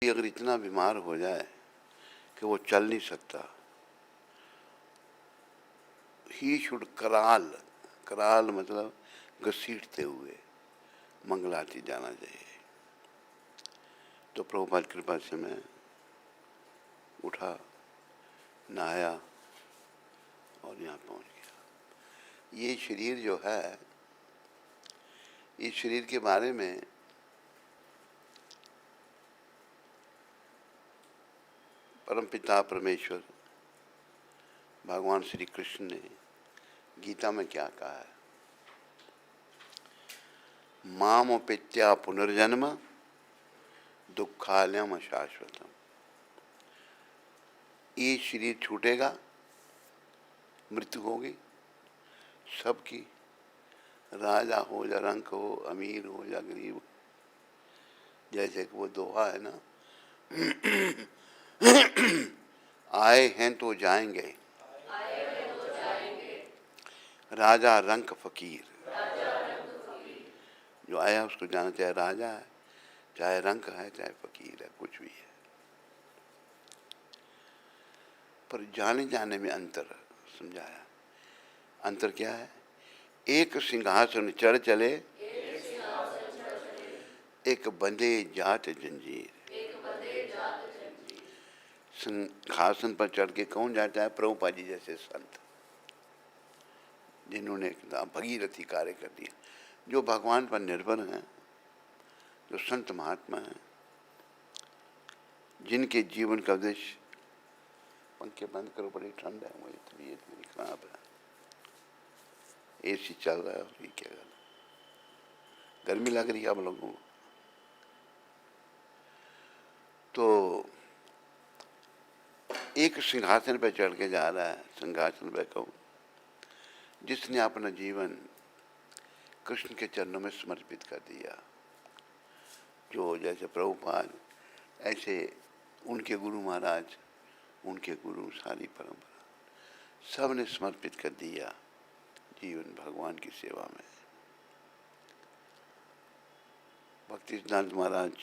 अगर इतना बीमार हो जाए कि वो चल नहीं सकता, ही शुड कराल, कराल मतलब घसीटते हुए मंगलाती जाना चाहिए। तो प्रभुपाद कृपा से मैं उठा, नहाया और यहाँ पहुँच गया। ये शरीर जो है, इस शरीर के बारे में परमपिता परमेश्वर भगवान श्री कृष्ण ने गीता में क्या कहा है? माम उपेत्या पुनर्जन्म दुखालयम शाश्वतम। ये शरीर छूटेगा, मृत्यु होगी सबकी, राजा हो या रंक हो, अमीर हो या गरीब हो। जैसे कि वो दोहा है ना, आए हैं तो जाएंगे, राजा रंक फकीर। जो आया उसको जाना, चाहे राजा है, चाहे रंक है, चाहे फकीर है, कुछ भी है। पर जाने जाने में अंतर समझाया। अंतर क्या है? एक सिंहासन चढ़ चले, एक बंधे जात जंजीर। सिंहासन पर चढ़ के कौन जाता है? प्रभुपाद जी जैसे संत, जिन्होंने भगीरथी कार्य कर दिया, जो भगवान पर निर्भर हैं, जो संत महात्मा हैं, जिनके जीवन का उद्देश्य। पंखे बंद करो, बड़ी ठंड है, मुझे तबीयत मेरी खराब है, एसी चल रहा है और ये क्या गर्मी लग रही है आप लोगों को। तो एक सिंहासन पर चढ़ के जा रहा है, सिंहासन पर कहूँ, जिसने अपना जीवन कृष्ण के चरणों में समर्पित कर दिया। जो जैसे प्रभुपाद, ऐसे उनके गुरु महाराज, उनके गुरु, सारी परंपरा सब ने समर्पित कर दिया जीवन भगवान की सेवा में। भक्ति सिद्धांत महाराज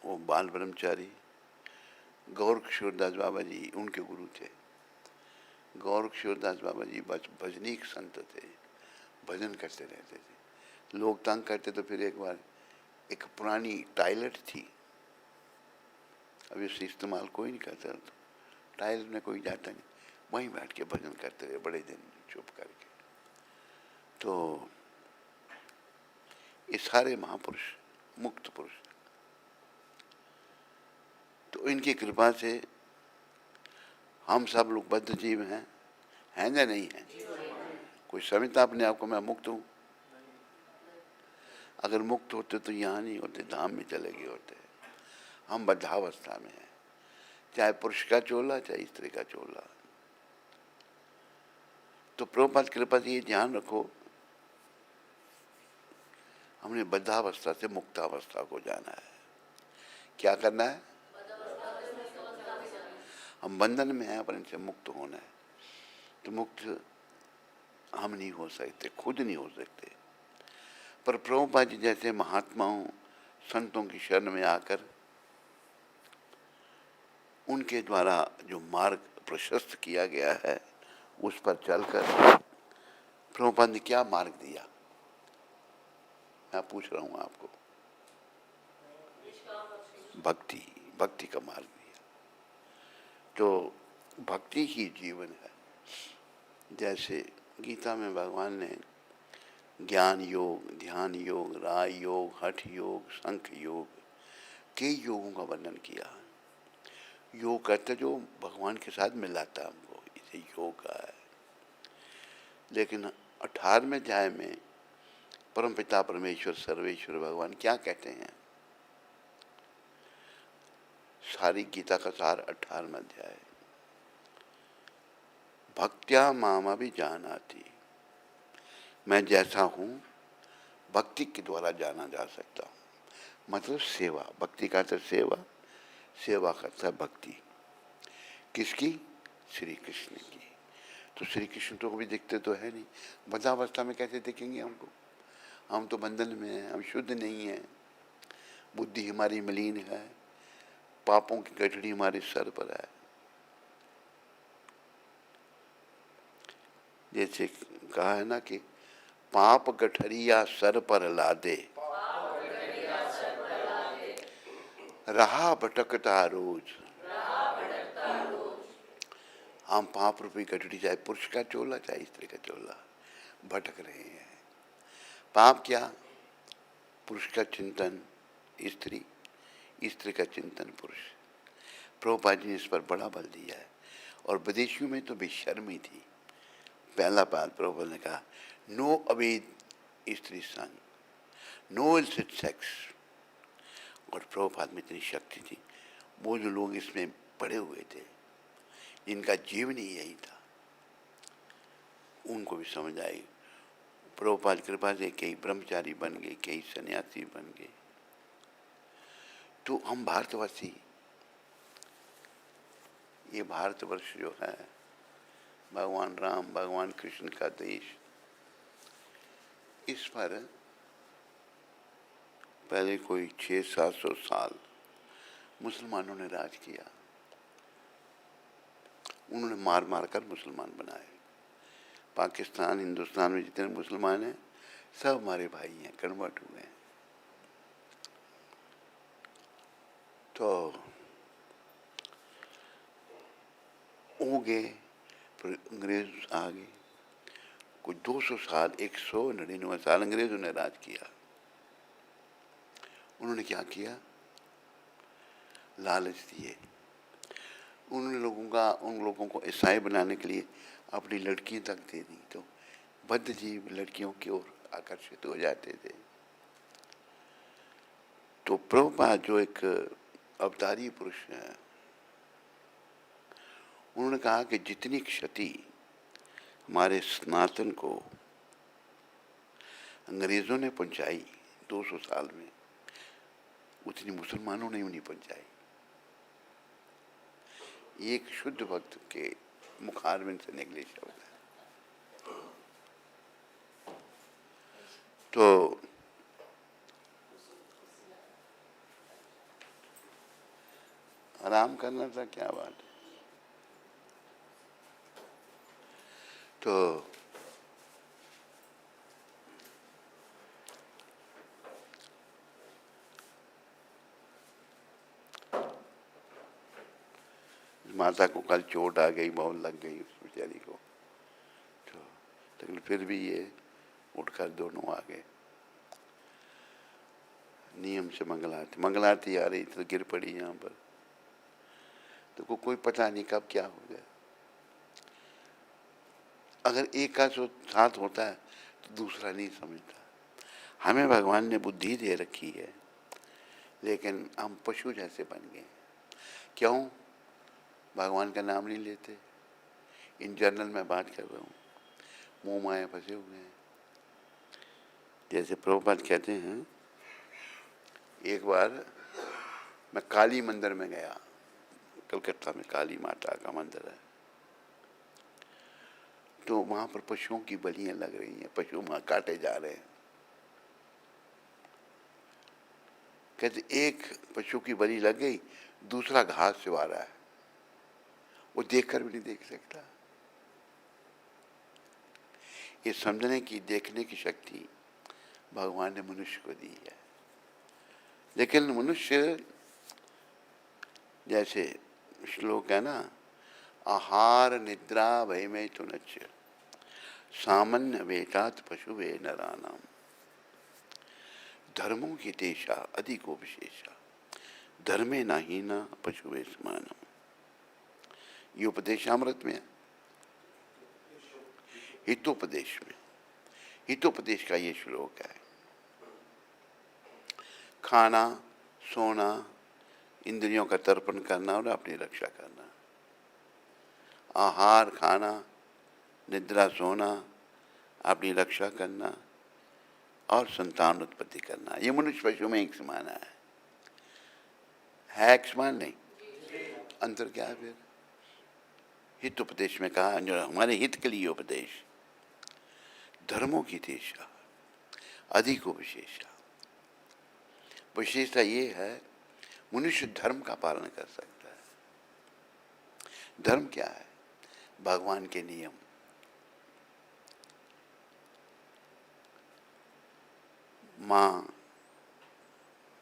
वो बाल ब्रह्मचारी, गौर किशोरदास बाबा जी उनके गुरु थे। गौर किशोरदास बाबा जी भजनीक संत थे, भजन करते रहते थे। लोग तंग करते तो फिर एक बार एक पुरानी टॉयलेट थी, अभी उससे इस्तेमाल कोई नहीं करता, तो टॉयलेट में कोई जाता नहीं, वहीं बैठ के भजन करते रहे बड़े दिन चुप करके। तो ये सारे महापुरुष, मुक्त पुरुष, तो इनकी कृपा से हम सब लोग बद्ध जीव हैं या नहीं हैं? कोई समझता अपने आप को मैं मुक्त हूँ? अगर मुक्त होते तो यहाँ नहीं होते, धाम में चले गए होते। हम बद्धावस्था में हैं, चाहे पुरुष का चोला चाहे स्त्री का चोला। तो प्रभुपाद कृपा से ये ध्यान रखो, हमने बद्धावस्था से मुक्तावस्था को जाना है। क्या करना है? हम बंधन में हैं, पर इनसे मुक्त होना है। तो मुक्त हम नहीं हो सकते, खुद नहीं हो सकते, पर प्रभुपाद जी जैसे महात्माओं, संतों की शरण में आकर उनके द्वारा जो मार्ग प्रशस्त किया गया है, उस पर चलकर प्रभुपाद ने क्या मार्ग दिया, मैं पूछ रहा हूँ आपको। भक्ति, भक्ति का मार्ग दिया। तो भक्ति ही जीवन है। जैसे गीता में भगवान ने ज्ञान योग, ध्यान योग, राय योग, हठ योग, संख योग, कई योगों का वर्णन किया। योग करते जो भगवान के साथ मिलाता हमको, इसे योग का है। लेकिन 18वें अध्याय में परमपिता परमेश्वर सर्वेश्वर भगवान क्या कहते हैं? सारी गीता का सार 18वां अध्याय, भक्त्या मामा भी जानाति। मैं जैसा हूँ भक्ति के द्वारा जाना जा सकता हूँ। मतलब सेवा, भक्ति का अर्थ सेवा, सेवा करता है भक्ति। किसकी? श्री कृष्ण की। तो श्री कृष्ण तो कभी दिखते तो है नहीं, बद्धावस्था में कैसे दिखेंगे हमको? हम तो बंधन में हैं, हम शुद्ध नहीं हैं, बुद्धि हमारी मलिन है, पापों की गठड़ी हमारे सर पर है। जैसे कहा है ना कि पाप गठरिया सर पर लादे, रहा भटकता रोज। हम पाप रूपी गठड़ी, चाहे पुरुष का चोला चाहे स्त्री का चोला, भटक रहे हैं। पाप क्या? पुरुष का चिंतन स्त्री, स्त्री का चिंतन पुरुष। प्रभुपाद जी ने इस पर बड़ा बल दिया है। और विदेशियों में तो बेशर्मी थी। पहला बात प्रभुपाद ने कहा, नो अवैध स्त्री संग, नो इल्सिट सेक्स। और प्रभुपाद में इतनी शक्ति थी, वो जो लोग इसमें पड़े हुए थे, जिनका जीवन ही यही था, उनको भी समझ आई। प्रभुपाद कृपा से कई ब्रह्मचारी बन गए, कई सन्यासी बन गए। तो हम भारतवासी, ये भारतवर्ष जो है भगवान राम भगवान कृष्ण का देश, इस पर पहले कोई 600-700 साल मुसलमानों ने राज किया। उन्होंने मार मार कर मुसलमान बनाए। पाकिस्तान हिंदुस्तान में जितने मुसलमान हैं सब हमारे भाई हैं, कन्वर्ट हुए हैं। तो हो गए, फिर अंग्रेज आ गए। कुछ 200 साल, 199 साल अंग्रेजों ने राज किया। उन्होंने क्या किया? लालच दिए। उन लोगों को ईसाई बनाने के लिए अपनी लड़कियां तक दे दी, तो बद्धजीव लड़कियों की ओर आकर्षित हो जाते थे। तो प्रभुपाद जो एक अवतारी पुरुष हैं, उन्होंने कहा कि जितनी क्षति हमारे सनातन को अंग्रेजों ने पहुंचाई 200 साल में, उतनी मुसलमानों ने भी नहीं पहुंचाई। ये एक शुद्ध भक्त के मुखारविंद से निकले शब्द है। तो आराम करना था, क्या बात है। तो माता को कल चोट आ गई, बहुत लग गई उस बेचारी को, तो लेकिन फिर भी ये उठकर दोनों आ गए। नियम से मंगल आरती आ रही तो गिर पड़ी यहाँ पर। तो कोई पता नहीं कब क्या हो गया। अगर एक का साथ होता है तो दूसरा नहीं समझता। हमें भगवान ने बुद्धि दे रखी है, लेकिन हम पशु जैसे बन गए। क्यों? भगवान का नाम नहीं लेते। इन जनरल मैं बात कर रहा हूँ, मुँह माया फंसे हुए हैं। जैसे प्रभुपाद कहते हैं, एक बार मैं काली मंदिर में गया, कलकत्ता में काली माता का मंदिर है। तो वहाँ पर पशुओं की बलियां लग रही हैं, पशु वहाँ काटे जा रहे हैं। कहते एक पशु की बलि लग गई, दूसरा घास चबा रहा है, वो देखकर भी नहीं देख सकता। ये समझने की, देखने की शक्ति भगवान ने मनुष्य को दी है। लेकिन मनुष्य, जैसे श्लोक है ना, आहार निद्रा भय में तुनच्च सामान्य वेटात पशु वे नरानाम धर्मों की देशा अधिको विशेषा धर्मे ना ही ना पशु वे समानम। ये उपदेशामृत में, हितोपदेश में, हितोपदेश का ये श्लोक है। खाना, सोना, इंद्रियों का तर्पण करना और अपनी रक्षा करना। आहार खाना, निद्रा सोना, अपनी रक्षा करना और संतान उत्पत्ति करना, ये मनुष्य पशु में एक समान है एक समान नहीं? अंतर क्या है फिर? हित उपदेश में कहा, जो हमारे हित के लिए उपदेश, धर्मों की देशा अधिको विशेषा। विशेषता ये है, मनुष्य धर्म का पालन कर सकता है। धर्म क्या है? भगवान के नियम। माँ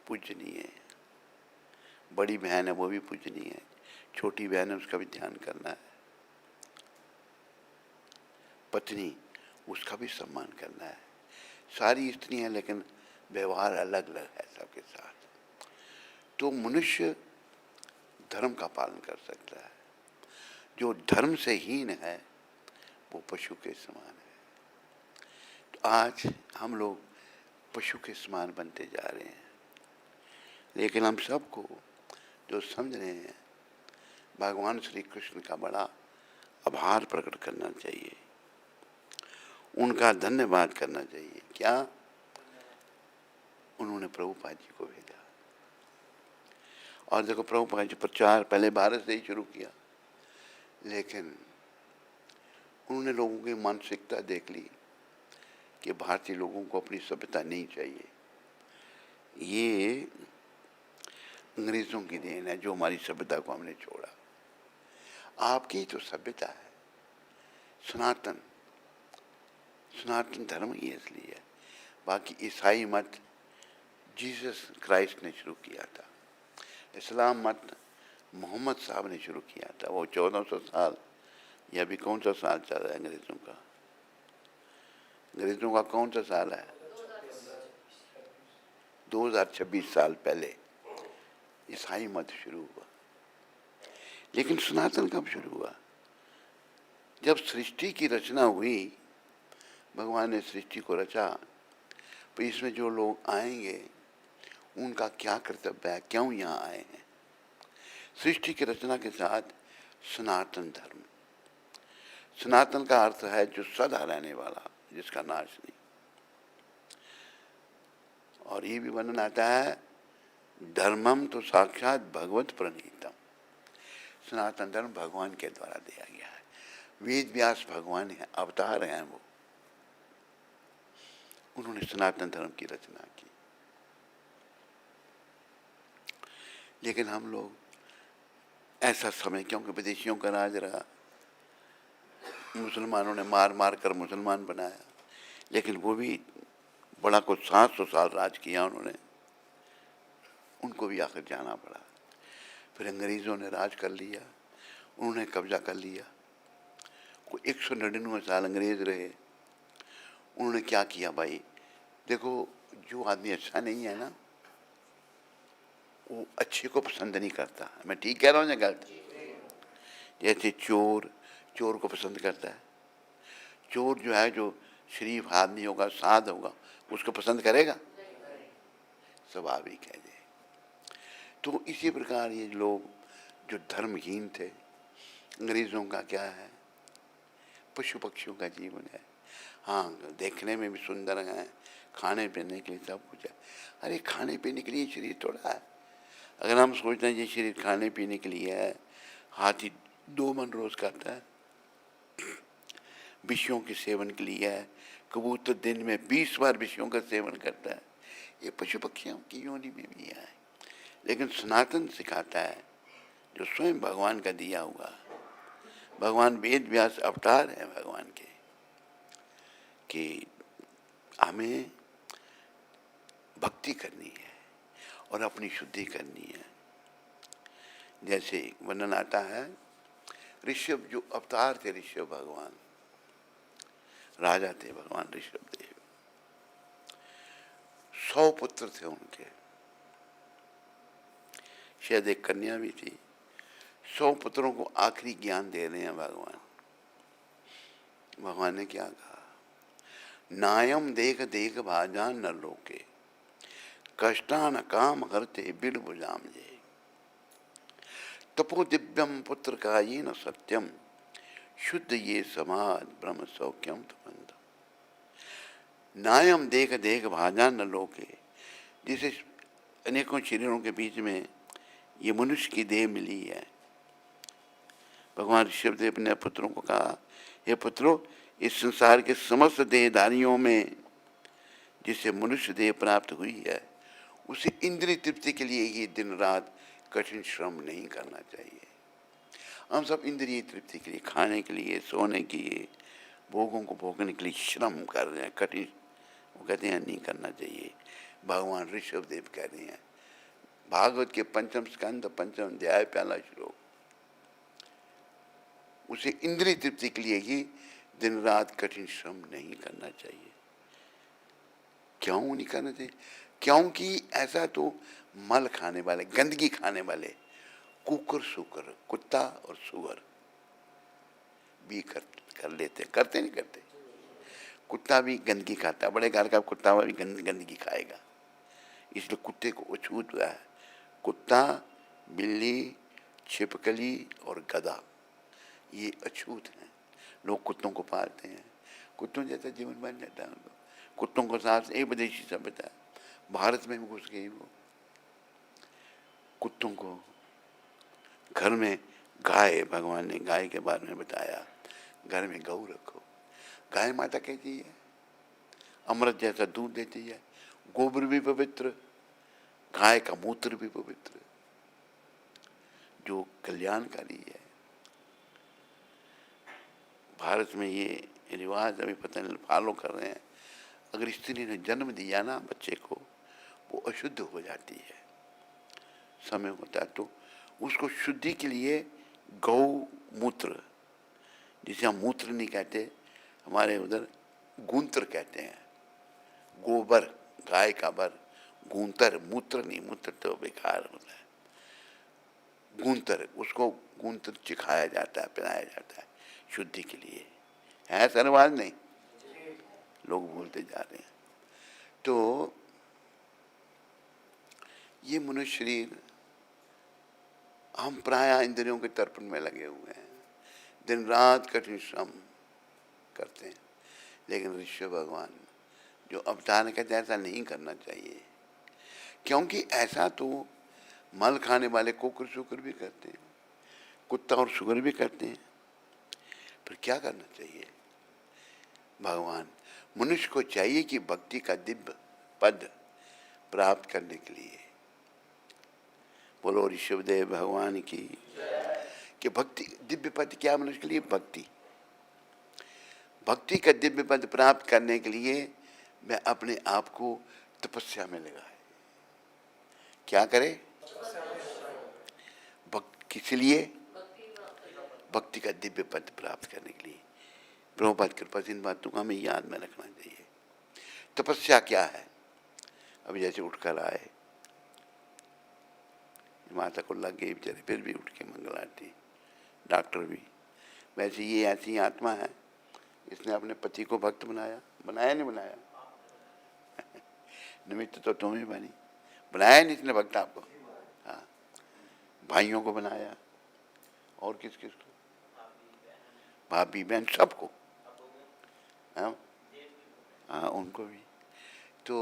पूजनीय है, बड़ी बहन है वो भी पूजनीय है, छोटी बहन है उसका भी ध्यान करना है, पत्नी उसका भी सम्मान करना है। सारी स्त्री हैं लेकिन व्यवहार अलग अलग है सबके साथ। तो मनुष्य धर्म का पालन कर सकता है। जो धर्म से हीन है वो पशु के समान है। तो आज हम लोग पशु के समान बनते जा रहे हैं। लेकिन हम सबको जो समझ रहे हैं, भगवान श्री कृष्ण का बड़ा आभार प्रकट करना चाहिए, उनका धन्यवाद करना चाहिए। क्या? उन्होंने प्रभुपाद जी को भेजा। और देखो प्रभुपाद जी प्रचार पहले भारत से ही शुरू किया, लेकिन उन्होंने लोगों की मानसिकता देख ली कि भारतीय लोगों को अपनी सभ्यता नहीं चाहिए। ये अंग्रेज़ों की देन है जो हमारी सभ्यता को हमने छोड़ा। आपकी तो सभ्यता है सनातन, सनातन धर्म ही इसलिए है। बाकी ईसाई मत जीसस क्राइस्ट ने शुरू किया था, इस्लाम मत मोहम्मद साहब ने शुरू किया था। वो 1400 साल या अभी कौन सा साल चल रहा है अंग्रेज़ों का? अंग्रेज़ों का कौन सा साल है? 2026 साल पहले ईसाई मत शुरू हुआ। लेकिन सनातन कब शुरू हुआ? जब सृष्टि की रचना हुई, भगवान ने सृष्टि को रचा, तो इसमें जो लोग आएंगे उनका क्या कर्तव्य है, क्यों यहाँ आए हैं। सृष्टि की रचना के साथ सनातन धर्म, सनातन का अर्थ है जो सदा रहने वाला, जिसका नाश नहीं। और ये भी वर्णन आता है, धर्मम तो साक्षात भगवत प्रणीतम। सनातन धर्म भगवान के द्वारा दिया गया है। वेद व्यास भगवान है, अवतार हैं वो, उन्होंने सनातन धर्म की रचना की। लेकिन हम लोग ऐसा समय, क्योंकि विदेशियों का राज रहा, मुसलमानों ने मार मार कर मुसलमान बनाया, लेकिन वो भी बड़ा कुछ 700 साल राज किया उन्होंने, उनको भी आखिर जाना पड़ा। फिर अंग्रेज़ों ने राज कर लिया, उन्होंने कब्जा कर लिया। वो 199 साल अंग्रेज़ रहे। उन्होंने क्या किया भाई? देखो, जो आदमी अच्छा नहीं है ना, वो अच्छे को पसंद नहीं करता। मैं ठीक कह रहा हूँ या गलत? जैसे चोर चोर को पसंद करता है। चोर जो है, जो शरीफ आदमी होगा, साध होगा, उसको पसंद करेगा? स्वाभाविक है ये। तो इसी प्रकार ये लोग जो धर्महीन थे, अंग्रेज़ों का क्या है, पशु पक्षियों का जीवन है। हाँ, देखने में भी सुंदर हैं, खाने पीने के लिए सब कुछ है। अरे खाने पीने के लिए शरीर थोड़ा है। अगर हम सोचते हैं ये शरीर खाने पीने के लिए है, हाथी 2 मन रोज खाता है, विषयों के सेवन के लिए है, कबूतर दिन में 20 बार विषयों का सेवन करता है। ये पशु पक्षियों की योनि में भी है। लेकिन सनातन सिखाता है, जो स्वयं भगवान का दिया हुआ, भगवान वेद व्यास अवतार है भगवान के, कि हमें भक्ति करनी है और अपनी शुद्धि करनी है। जैसे वर्णन आता है, ऋषभ जो अवतार थे, ऋषभ भगवान राजा थे, भगवान ऋषभ देव, 100 पुत्र थे उनके, शायद एक कन्या भी थी। 100 पुत्रों को आखिरी ज्ञान दे रहे हैं भगवान। भगवान ने क्या कहा? नायम देख देख भाजा न लोके, कष्टान काम करते बिड़ बुझाम जे, तपो दिव्यम पुत्र का ये न सत्यम, शुद्ध ये समाज ब्रह्म सौख्यम तुमंद। नायम देख देख भाजा न लोके, जिसे अनेकों शरीरों के बीच में ये मनुष्य की देह मिली है। भगवान ऋषभदेव ने पुत्रों को कहा, ये पुत्रों, इस संसार के समस्त देहधारियों में जिसे मनुष्य देह प्राप्त हुई है, उसे इंद्रिय तृप्ति के लिए ही दिन रात कठिन श्रम नहीं करना चाहिए। हम सब इंद्रिय तृप्ति के लिए, खाने के लिए, सोने के लिए, भोगों को भोगने के लिए श्रम कर रहे हैं, कठिन, वो कहते हैं नहीं करना चाहिए। भगवान ऋषभदेव कह रहे हैं, भागवत के 5 स्कंद 5 अध्याय 1 श्लोक, उसे इंद्रिय तृप्ति के लिए ही दिन रात कठिन श्रम नहीं करना चाहिए। क्यों नहीं करना चाहिए? क्योंकि ऐसा तो मल खाने वाले, गंदगी खाने वाले कुकर सुकर, कुत्ता और सुअर भी कर लेते, करते नहीं करते? कुत्ता भी गंदगी खाता, बड़े घर का कुत्ता भी गंदगी खाएगा, इसलिए कुत्ते को अछूत हुआ है। कुत्ता, बिल्ली, छिपकली और गधा ये अछूत हैं। लोग कुत्तों को पालते हैं, कुत्तों जैसा जीवन बन जाता है उनको। कुत्तों को साथ एक विदेशी सभ्यता भारत में भी घुस गई। वो कुत्तों को घर में, गाय, भगवान ने गाय के बारे में बताया, घर में गऊ रखो। गाय माता कहती है अमृत जैसा दूध देती है, गोबर भी पवित्र, गाय का मूत्र भी पवित्र, जो कल्याणकारी है। भारत में ये रिवाज अभी पता नहीं फॉलो कर रहे हैं, अगर स्त्री ने जन्म दिया ना बच्चे को, वो अशुद्ध हो जाती है, समय होता है तो उसको शुद्धि के लिए गौ मूत्र, जिसे हम मूत्र नहीं कहते, हमारे उधर गूंत्र कहते हैं, गोबर, गाय का बर, गूंतर, मूत्र नहीं, मूत्र तो बेकार होता है, गूंतर, उसको गूंतर चिखाया जाता है, पिलाया जाता है शुद्धि के लिए। है सर्वाज नहीं, लोग भूलते जा रहे हैं। तो ये मनुष्य शरीर, हम प्राय इंद्रियों के तर्पण में लगे हुए हैं, दिन रात कठिन श्रम करते हैं, लेकिन ऋषभ भगवान जो अवतार कहते हैं ऐसा नहीं करना चाहिए, क्योंकि ऐसा तो मल खाने वाले कुकुर शुक्र भी करते हैं, कुत्ता और सुगर भी करते हैं। फिर क्या करना चाहिए? भगवान मनुष्य को चाहिए कि भक्ति का दिव्य पद प्राप्त करने के लिए, बोलो ऋषभदेव भगवान की, कि भक्ति दिव्य पद क्या मनुष्य के लिए? भक्ति। भक्ति का दिव्य पद प्राप्त करने के लिए मैं अपने आप को तपस्या में लगाए। क्या करे? किस लिए? भक्ति का दिव्य पद प्राप्त करने के लिए। प्रभुपाद कृपा से इन बातों को हमें याद में रखना चाहिए। तपस्या क्या है? अभी जैसे उठकर आए, माता को लग गई बेचारे, फिर भी उठ के मंगल आरती, डॉक्टर भी। वैसे ये ऐसी आत्मा है, इसने अपने पति को भक्त बनाया, बनाया नहीं बनाया? निमित्त तो तुम ही बनी, बनाया नहीं इसने भक्त आपको? हाँ, भाइयों को बनाया, और किस किस को? भाभी बहन सबको, हाँ उनको भी। तो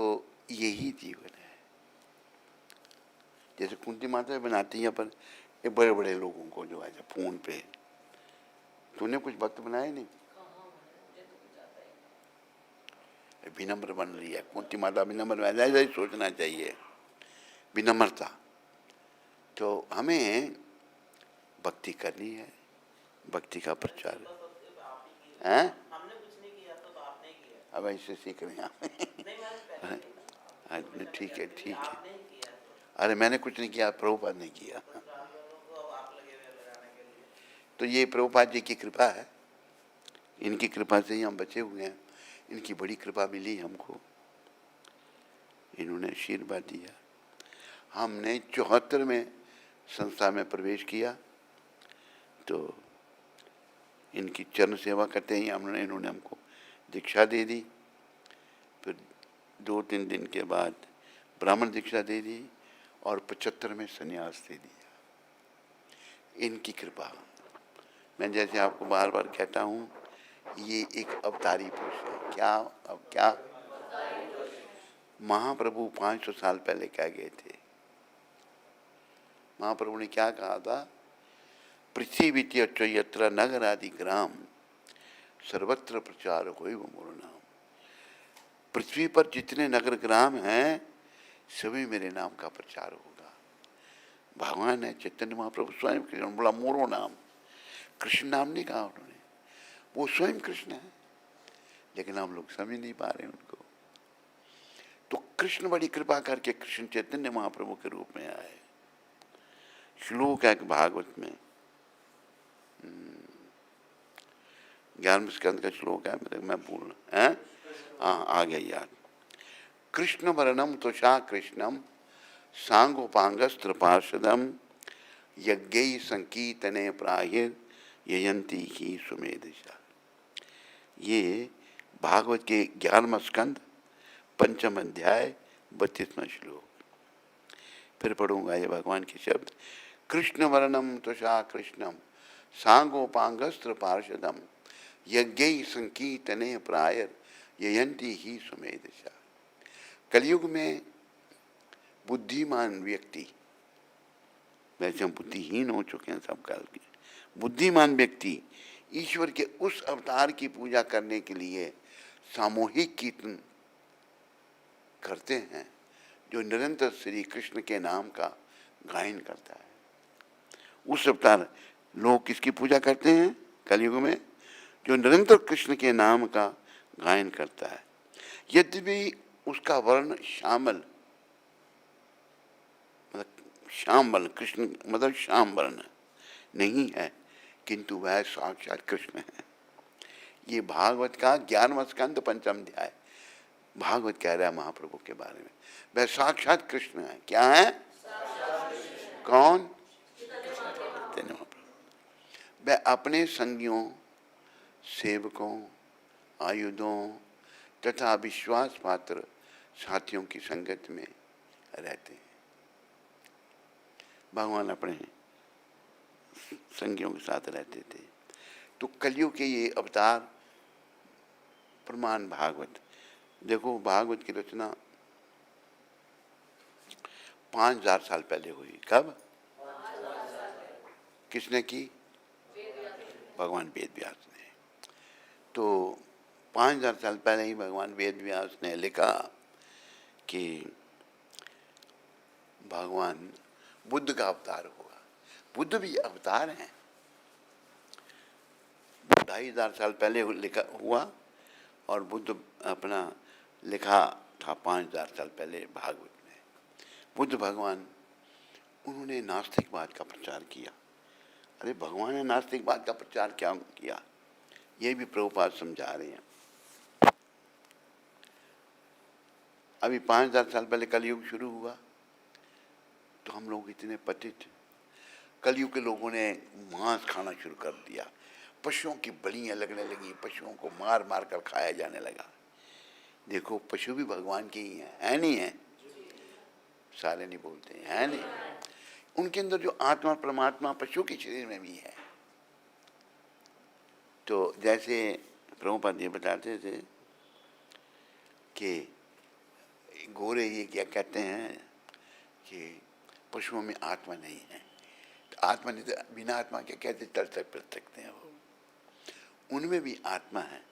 यही जीवन है। जैसे कुंती माता बनाती है पर ये बड़े बड़े लोगों को, जो है फोन पे, तूने कुछ भक्त बनाया नहीं? विनम्र बन रही है कुंती माता, विनम्र, ऐसा ही सोचना चाहिए, विनम्रता। तो हमें भक्ति करनी है, भक्ति का प्रचार है। हमने कुछ नहीं किया तो आपने किया, अब ऐसे सीख रहे हैं आप। ठीक है ठीक है, अरे मैंने कुछ नहीं किया, प्रभुपाद ने किया। तो ये प्रभुपाद जी की कृपा है, इनकी कृपा से ही हम बचे हुए हैं। इनकी बड़ी कृपा मिली हमको, इन्होंने आशीर्वाद दिया। हमने 74 में संस्था में प्रवेश किया, तो इनकी चरण सेवा करते ही इन्होंने हमको दीक्षा दे दी। फिर 2-3 दिन के बाद ब्राह्मण दीक्षा दे दी और 75 में संन्यास दे दिया। इनकी कृपा। मैं जैसे आपको बार बार कहता हूँ, ये एक अवतारी पुरुष है। क्या? अब क्या? महाप्रभु 500 साल पहले क्या गए थे? महाप्रभु ने क्या कहा था? पृथ्वी यत्र नगर आदि ग्राम सर्वत्र प्रचार होय मोर नाम। पृथ्वी पर जितने नगर ग्राम हैं, सभी मेरे नाम का प्रचार होगा। भगवान है चैतन्य महाप्रभु स्वयं कृष्ण, बोला मोरो नाम, कृष्ण नाम नहीं कहा उन्होंने, वो स्वयं कृष्ण है, लेकिन हम लोग समझ नहीं पा रहे उनको। तो कृष्ण बड़ी कृपा करके कृष्ण चैतन्य महाप्रभु के रूप में आए। श्लोक है भागवत में, 11वें स्कंद का श्लोक है, मैं भूल है, हाँ आ गया याद। कृष्ण वर्णम तुषा कृष्णम सांगोपांगस्त्र पार्षदम यज्ञ संकीर्तने प्राहिर ययंती ही सुमेधशा। ये भागवत के 11वां स्कंद 5वां अध्याय 32वां श्लोक। फिर पढ़ूंगा ये भगवान के शब्द। कृष्ण वर्णम तुषा कृष्णम सांगोपांगस्त्र पार्षदम यज्ञ संकीर्तने प्रायर ययंती ही सुमेधशा। कलयुग में बुद्धिमान व्यक्ति, वैसे हम बुद्धिहीन हो चुके हैं सब काल के, बुद्धिमान व्यक्ति ईश्वर के उस अवतार की पूजा करने के लिए सामूहिक कीर्तन करते हैं जो निरंतर श्री कृष्ण के नाम का गायन करता है। उस अवतार लोग किसकी पूजा करते हैं कलयुग में? जो निरंतर कृष्ण के नाम का गायन करता है। यद्यपि उसका वर्ण श्यामल, मतलब श्याम वर्ण, कृष्ण मतलब श्याम वर्ण नहीं है, किंतु वह साक्षात कृष्ण है। ये भागवत का 11वां स्कंद 5वां अध्याय भागवत कह रहा है महाप्रभु के बारे में। वह साक्षात कृष्ण है। क्या है? कौन? चैतन्य महाप्रभु। वह अपने संगियों, सेवकों, आयुधों तथा विश्वास पात्र साथियों की संगत में रहते हैं। भगवान अपने संगियों के साथ रहते थे। तो कलयुग के ये अवतार प्रमाण भागवत, देखो भागवत की रचना 5000 साल पहले हुई। कब? किसने की? भगवान वेद व्यास ने। तो 5000 साल पहले ही भगवान वेद व्यास ने लिखा कि भगवान बुद्ध का अवतार होगा। बुद्ध भी अवतार हैं। 2500 साल पहले लिखा हुआ और बुद्ध अपना लिखा था 5000 साल पहले भागवत में। बुद्ध भगवान, उन्होंने नास्तिकवाद का प्रचार किया। अरे भगवान ने नास्तिकवाद का प्रचार क्या किया, ये भी प्रभुपाद समझा रहे हैं। अभी 5000 साल पहले कलयुग शुरू हुआ तो हम लोग इतने पतित, कलयुग के लोगों ने मांस खाना शुरू कर दिया, पशुओं की बलियां लगने लगी, पशुओं को मार मार कर खाया जाने लगा। देखो पशु भी भगवान के ही हैं, है नहीं है? सारे नहीं बोलते हैं, है नहीं? उनके अंदर जो आत्मा परमात्मा पशु के शरीर में भी है। तो जैसे प्रभुपाद जी बताते थे कि गोरे ये क्या कहते हैं कि पशुओं में आत्मा नहीं है। तो आत्मा नहीं तो बिना आत्मा के कैसे चल सकते हैं? वो उनमें भी आत्मा है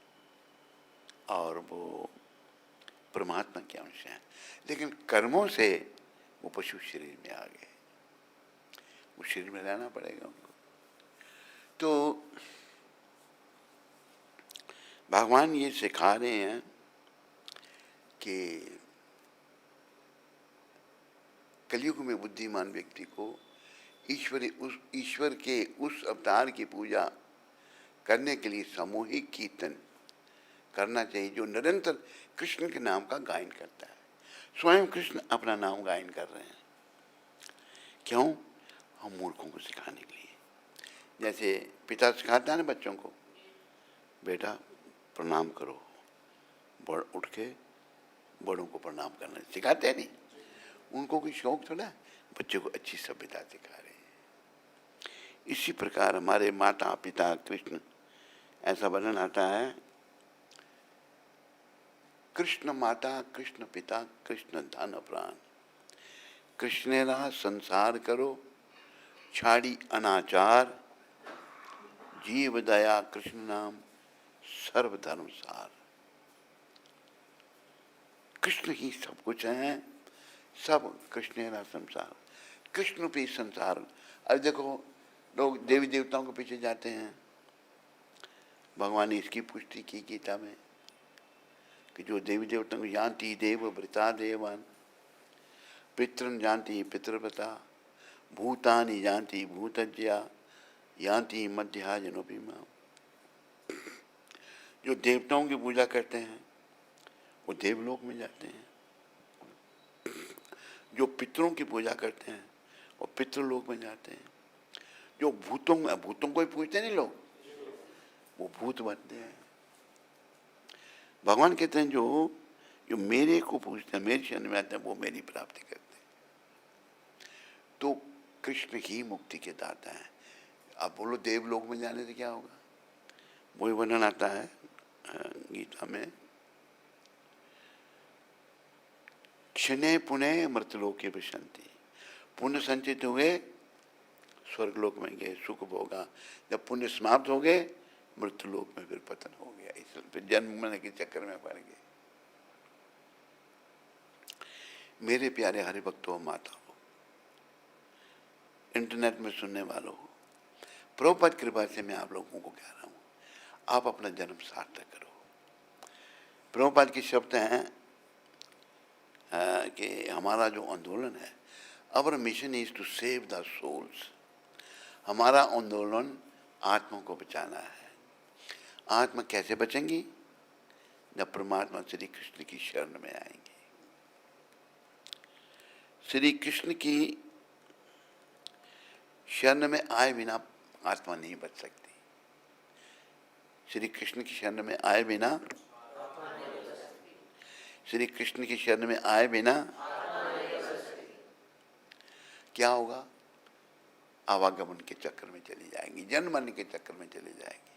और वो परमात्मा के अंश हैं, लेकिन कर्मों से वो पशु शरीर में आ गए। उस शरीर में रहना पड़ेगा उनको। तो भगवान ये सिखा रहे हैं कि कलयुग में बुद्धिमान व्यक्ति को ईश्वर के उस अवतार की पूजा करने के लिए सामूहिक कीर्तन करना चाहिए जो निरंतर कृष्ण के नाम का गायन करता है। स्वयं कृष्ण अपना नाम गायन कर रहे हैं। क्यों? हम मूर्खों को सिखाने के लिए। जैसे पिता सिखाता है ना बच्चों को, बेटा प्रणाम करो, बड़ उठ के बड़ों को प्रणाम करना सिखाते हैं। नहीं, उनको कोई शौक थोड़ा, बच्चे को अच्छी सभ्यता सिखा रहे हैं। इसी प्रकार हमारे माता पिता कृष्ण, ऐसा वर्णन आता है, कृष्ण माता कृष्ण पिता कृष्ण धन प्राण, कृष्णेरा संसार करो छाड़ी अनाचार, जीव दया कृष्ण नाम सर्वधर्म सार। कृष्ण ही सब कुछ है, सब कृष्णेरा संसार। कृष्ण पे संसार। अब देखो लोग देवी देवताओं के पीछे जाते हैं, भगवान ने इसकी पुष्टि की गीता में कि जो देवी देवताओं को यान्ति देव वृता देवान, पितृन जानती पितृव्रता, भूतानि जानती भूतज्ञा, यान्ति मध्या जनोपि माम। जो देवताओं की पूजा करते हैं वो देवलोक में जाते हैं, जो पितरों की पूजा करते हैं वो पितृलोक में जाते हैं, जो भूतों को ही पूजते नहीं लोग, वो भूत बनते हैं। भगवान कहते हैं जो जो मेरे को पूजते हैं, मेरे शरण में आते हैं, वो मेरी प्राप्ति करते हैं। तो कृष्ण ही मुक्ति के दाता है। अब बोलो देवलोक में जाने से क्या होगा? वही वर्णन आता है गीता में, क्षणे पुण्य मृतलोके विशंति। पुण्य संचित हुए स्वर्गलोक में गए, सुख भोगा। जब पुण्य समाप्त हो गए मृत्युलोक में फिर पतन हो गया, इसलिए फिर जन्म मरने के चक्कर में पड़ गए। मेरे प्यारे हरि भक्तों, माता हो, इंटरनेट में सुनने वालों हो, प्रभुपाद कृपा से मैं आप लोगों को कह रहा हूँ, आप अपना जन्म सार्थक करो। प्रभुपाद के शब्द हैं कि हमारा जो आंदोलन है, our mission is to save the souls. हमारा आंदोलन आत्मा को बचाना है। आत्मा कैसे बचेंगी? जब परमात्मा श्री कृष्ण की शरण में आएंगे। श्री कृष्ण की शरण में आए बिना आत्मा नहीं बच सकती। श्री कृष्ण की शरण में आए बिना, श्री कृष्ण की शरण में आए बिना क्या होगा? आवागमन के चक्कर में चली जाएंगी, जन्म मरने के चक्कर में चली जाएंगी।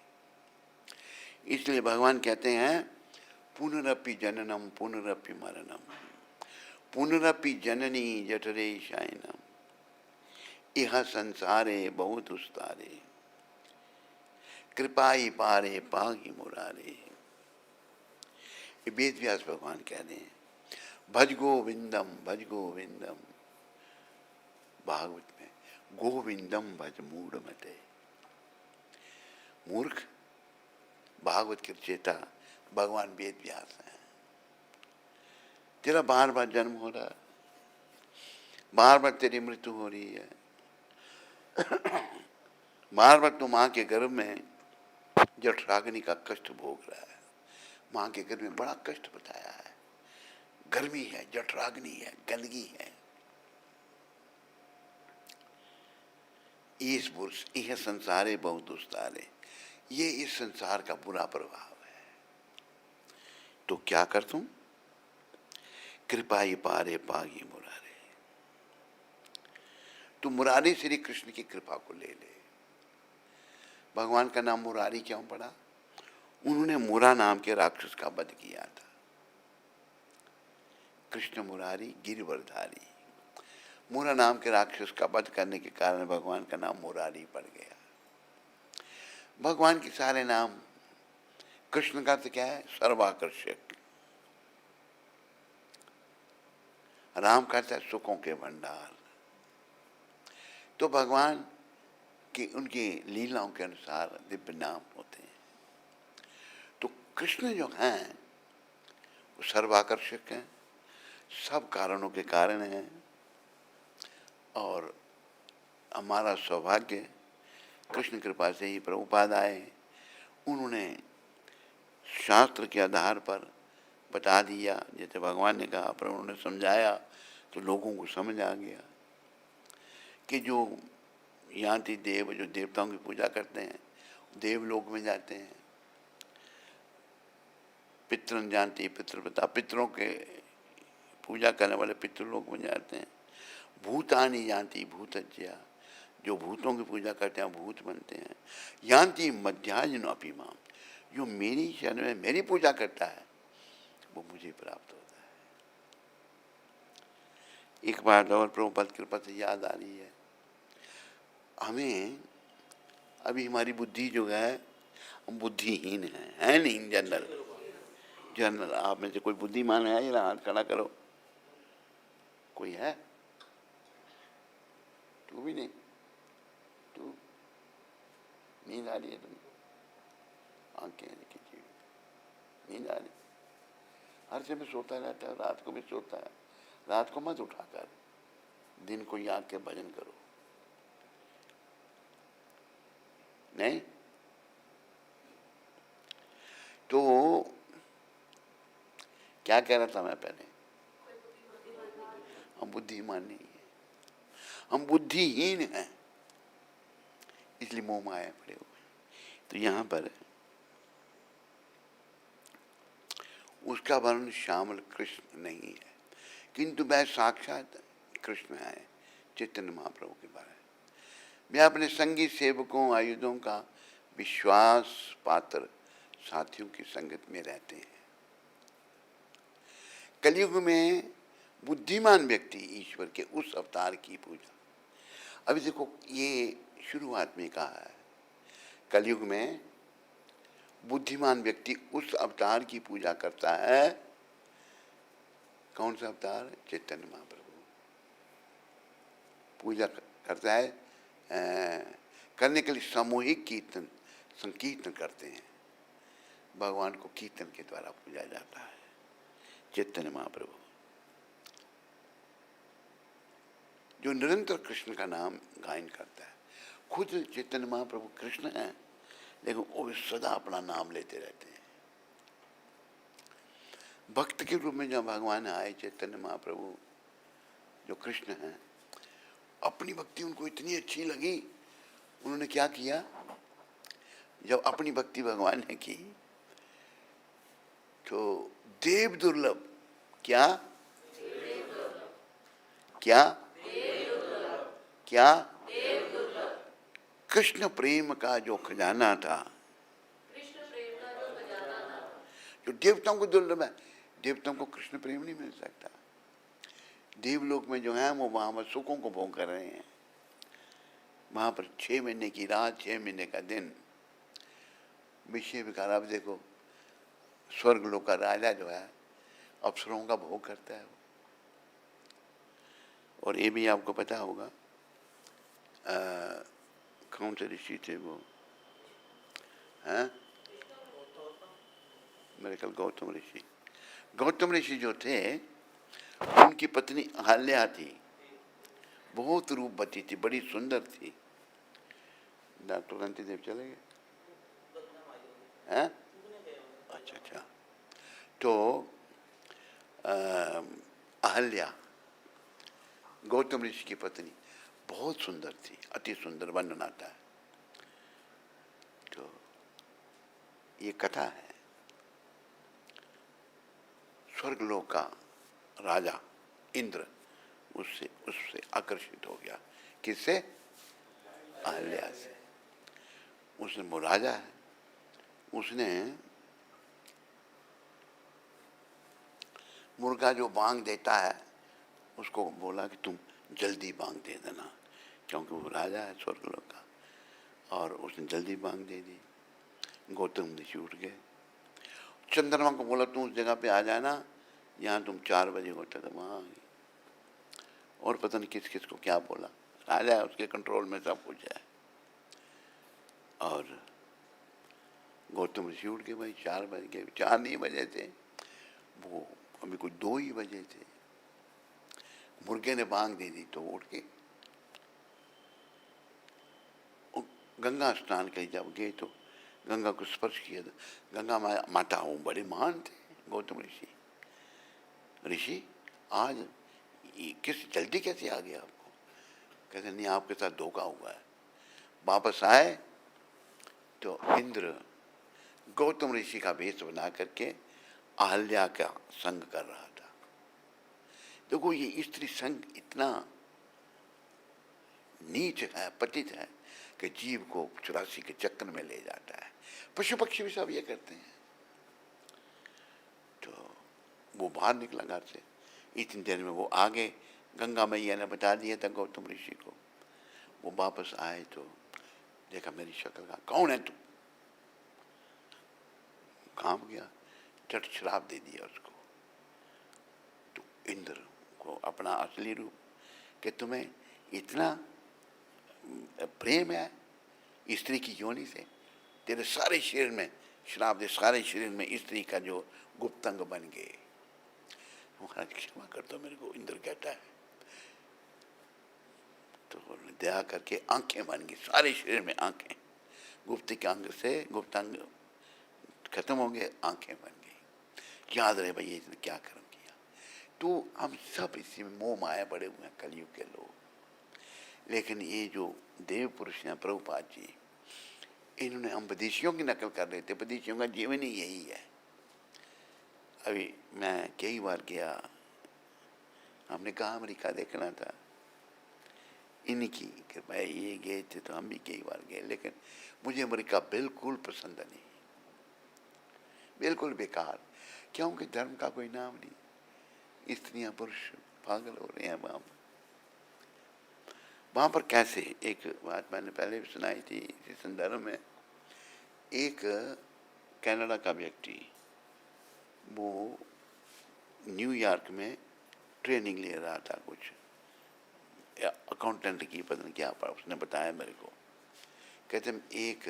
इसलिए भगवान कहते हैं पुनरपि जननम पुनरपि मरणम, पुनरपि जननी जठरे शयनम, इह संसारे बहुत उस्तारे, कृपाई पारे पाहि मुरारे। वेद व्यास भगवान कह रहे हैं भज गोविंदम भज गोविंदम। भागवत में गोविंदम भज मूढ़ मते। मूर्ख भागवत के चेता भगवान वेद व्यास हैं। तेरा बार बार जन्म हो रहा है, बार बार तेरी मृत्यु हो रही है, बार बार तू माँ के गर्भ में जठराग्नि का कष्ट भोग रहा है। माँ के गर्भ में बड़ा कष्ट बताया है, गर्मी है, जठराग्नि है, गंदगी है। इस पुरुष यह संसारे बहुत दुस्तारे, ये इस संसार का बुरा प्रभाव है। तो क्या कर तुम? कृपाई पारे पागी मुरारे। तू मुरारी श्री कृष्ण की कृपा को ले ले। भगवान का नाम मुरारी क्यों पड़ा? उन्होंने मुरा नाम के राक्षस का वध किया था। कृष्ण मुरारी गिरिवरधारी। मुरा नाम के राक्षस का वध करने के कारण भगवान का नाम मुरारी पड़ गया। भगवान के सारे नाम, कृष्ण का तो क्या है? सर्वाकर्षक। राम का है सुखों के भंडार। तो भगवान की उनकी लीलाओं के अनुसार दिव्य नाम होते हैं। तो कृष्ण जो हैं वो सर्वाकर्षक हैं, सब कारणों के कारण हैं। और हमारा सौभाग्य कृष्ण कृपा से ही प्रभुपाद आए। उन्होंने शास्त्र के आधार पर बता दिया, जैसे भगवान ने कहा, पर उन्होंने समझाया तो लोगों को समझ आ गया कि जो यान्ति देव, जो देवताओं की पूजा करते हैं देवलोक में जाते हैं। पितरन जानती पितृव्रता, पितरों के पूजा करने वाले पितृलोक में जाते हैं। भूतानि जानती भूतज्ञा, जो भूतों की पूजा करते हैं भूत बनते हैं। यान्ति मध्याजनो अपि माम, जो मेरी शरण में मेरी पूजा करता है वो मुझे प्राप्त होता है। एक बात और प्रभुपाद कृपा से याद आ रही है हमें, अभी हमारी बुद्धि जो है हम बुद्धिहीन है नहीं। जनरल आप में से कोई बुद्धिमान है? ये हाथ खड़ा करो। कोई है? तू भी नहीं, तू नींद आ रही है तुमको, आंखें खींची, नींद आ रही, हर समय सोता रहता है, रात को भी सोता है। रात को मत उठाकर, दिन को याद के भजन करो। नहीं तो क्या कह रहा था मैं पहले, हम बुद्धिमान नहीं है, हम बुद्धिहीन हैं, इसलिए मोह माया पड़े हुए। तो यहां पर उसका वर्णन श्यामल कृष्ण नहीं है, किंतु वह साक्षात कृष्ण है, चैतन्य महाप्रभु के बारे में। वे अपने संगी सेवकों, आयुधों का विश्वास पात्र साथियों की संगत में रहते हैं। कलयुग में बुद्धिमान व्यक्ति ईश्वर के उस अवतार की पूजा, अभी देखो ये शुरुआत में कहा है, कलयुग में बुद्धिमान व्यक्ति उस अवतार की पूजा करता है। कौन सा अवतार? चैतन्य महाप्रभु पूजा करता है। करने के लिए सामूहिक कीर्तन, संकीर्तन करते हैं, भगवान को कीर्तन के द्वारा पूजा जाता है। चैतन्य महाप्रभु जो निरंतर कृष्ण का नाम गायन करता है, खुद चैतन्य महाप्रभु कृष्ण हैं, लेकिन वो सदा अपना नाम लेते रहते हैं। भक्त के रूप में जब भगवान आए चैतन्य महाप्रभु जो कृष्ण हैं, अपनी भक्ति उनको इतनी अच्छी लगी, उन्होंने क्या किया, जब अपनी भक्ति भगवान ने की तो देव दुर्लभ, क्या क्या क्या कृष्ण प्रेम का जो खजाना था, जो देवताओं को दुर्लभ है, देवताओं को कृष्ण प्रेम नहीं मिल सकता। देवलोक में जो है वो वहां पर सुखों को भोग कर रहे हैं, वहां पर 6 महीने की रात, 6 महीने का दिन विषय विकार। अब देखो स्वर्ग लोक का राजा जो है अप्सरों का भोग करता है। और ये भी आपको पता होगा, कौन से ऋषि थे वो, हैं, मेरे ख्याल गौतम ऋषि। गौतम ऋषि जो थे, उनकी पत्नी अहल्या थी, बहुत रूपवती थी, बड़ी सुंदर थी। डॉक्टर कांति देव चले गए हैं? अच्छा अच्छा। तो अहल्या गौतम ऋषि की पत्नी बहुत सुंदर थी, अति सुंदर, वर्णन आता है। तो ये कथा है, स्वर्गलोक का राजा इंद्र उससे आकर्षित हो गया। किससे? अहल्या से। उसने, वो राजा है, उसने मुर्गा जो बांग देता है उसको बोला कि तुम जल्दी बांग दे देना, क्योंकि वो राजा है स्वर्गलोक का। और उसने जल्दी बांग दे दी। गौतम ऋषि उठ गए, चंद्रमा को बोला तुम उस जगह पे आ जाना, यहाँ तुम 4 बजे को तक वहाँ आ गई। और पता नहीं किस किस को क्या बोला, राजा है, उसके कंट्रोल में सब कुछ है। और गौतम ऋषि उठ गए, भाई 4 बज गए, 4 नहीं बजे थे वो, अभी कुछ 2 ही बजे थे। मुर्गे ने बांग दे दी तो उठ के गंगा स्नान के जब गए तो गंगा को स्पर्श किया था। गंगा माता वो बड़े महान थे गौतम ऋषि। ऋषि आज किस जल्दी कैसे आ गया आपको? कहते नहीं, आपके साथ धोखा हुआ है। वापस आए तो इंद्र गौतम ऋषि का वेश बना करके अहल्या का संग कर रहा था। देखो ये स्त्री संग इतना नीच है, पतित है कि जीव को 84 के चक्कर में ले जाता है। पशु पक्षी भी सब ये करते हैं। तो वो बाहर निकला घर से, इतनी देर में वो आगे गंगा मैया ने बता दिया था गौतम ऋषि को। वो वापस आए तो देखा मेरी शक्ल का, कौन है तू? काम गया, चट श्राप दे दिया उसको। तो इंद्र को अपना असली रूप कि तुम्हें इतना प्रेम है स्त्री की योनि से, तेरे सारे शरीर में श्राप दे, सारे शरीर में स्त्री का जो गुप्तंग बन गए। महाराज क्षमा कर दो मेरे को, इंद्र कहता है। तो दया करके आंखें बन गई, सारे शरीर में आंखें, गुप्त के अंग से गुप्तांग खत्म हो गए, आंखें बन गई। याद रहे भाई ये क्या कर्म किया। तो हम सब इसी में मोह माया पड़े हुए हैं, कलयुग के लोग। लेकिन ये जो देव पुरुष हैं प्रभुपाद जी, इन्होंने, हम विदेशियों की नकल कर रहे थे, विदेशियों का जीवन ही यही है। अभी मैं कई बार गया, हमने कहा अमेरिका देखना था, इन्हीं की कृपा, ये गए थे तो हम भी कई बार गए। लेकिन मुझे अमेरिका बिल्कुल पसंद नहीं, बिल्कुल बेकार। क्योंकि धर्म का कोई नाम नहीं, स्त्रियां पुरुष पागल हो रहे हैं वहाँ पर। वहाँ पर कैसे, एक बात मैंने पहले भी सुनाई थी इसी संदर्भ में। एक कनाडा का व्यक्ति, वो न्यूयॉर्क में ट्रेनिंग ले रहा था, कुछ अकाउंटेंट की, पता नहीं क्या, पर उसने बताया मेरे को। कहते हम एक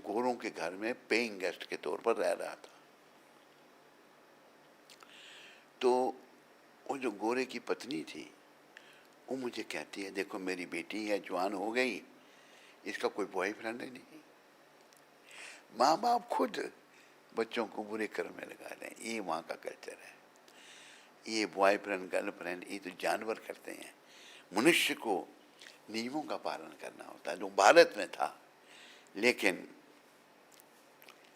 गोरों के घर में पेइंग गेस्ट के तौर पर रह रहा था। तो वो जो गोरे की पत्नी थी, वो मुझे कहती है, देखो मेरी बेटी है, जवान हो गई, इसका कोई बॉयफ्रेंड ही नहीं। माँ बाप खुद बच्चों को बुरे कर्म में लगा रहे हैं। ये वहाँ का कल्चर है। ये बॉयफ्रेंड गर्लफ्रेंड ये तो जानवर करते हैं। मनुष्य को नियमों का पालन करना होता है, जो भारत में था। लेकिन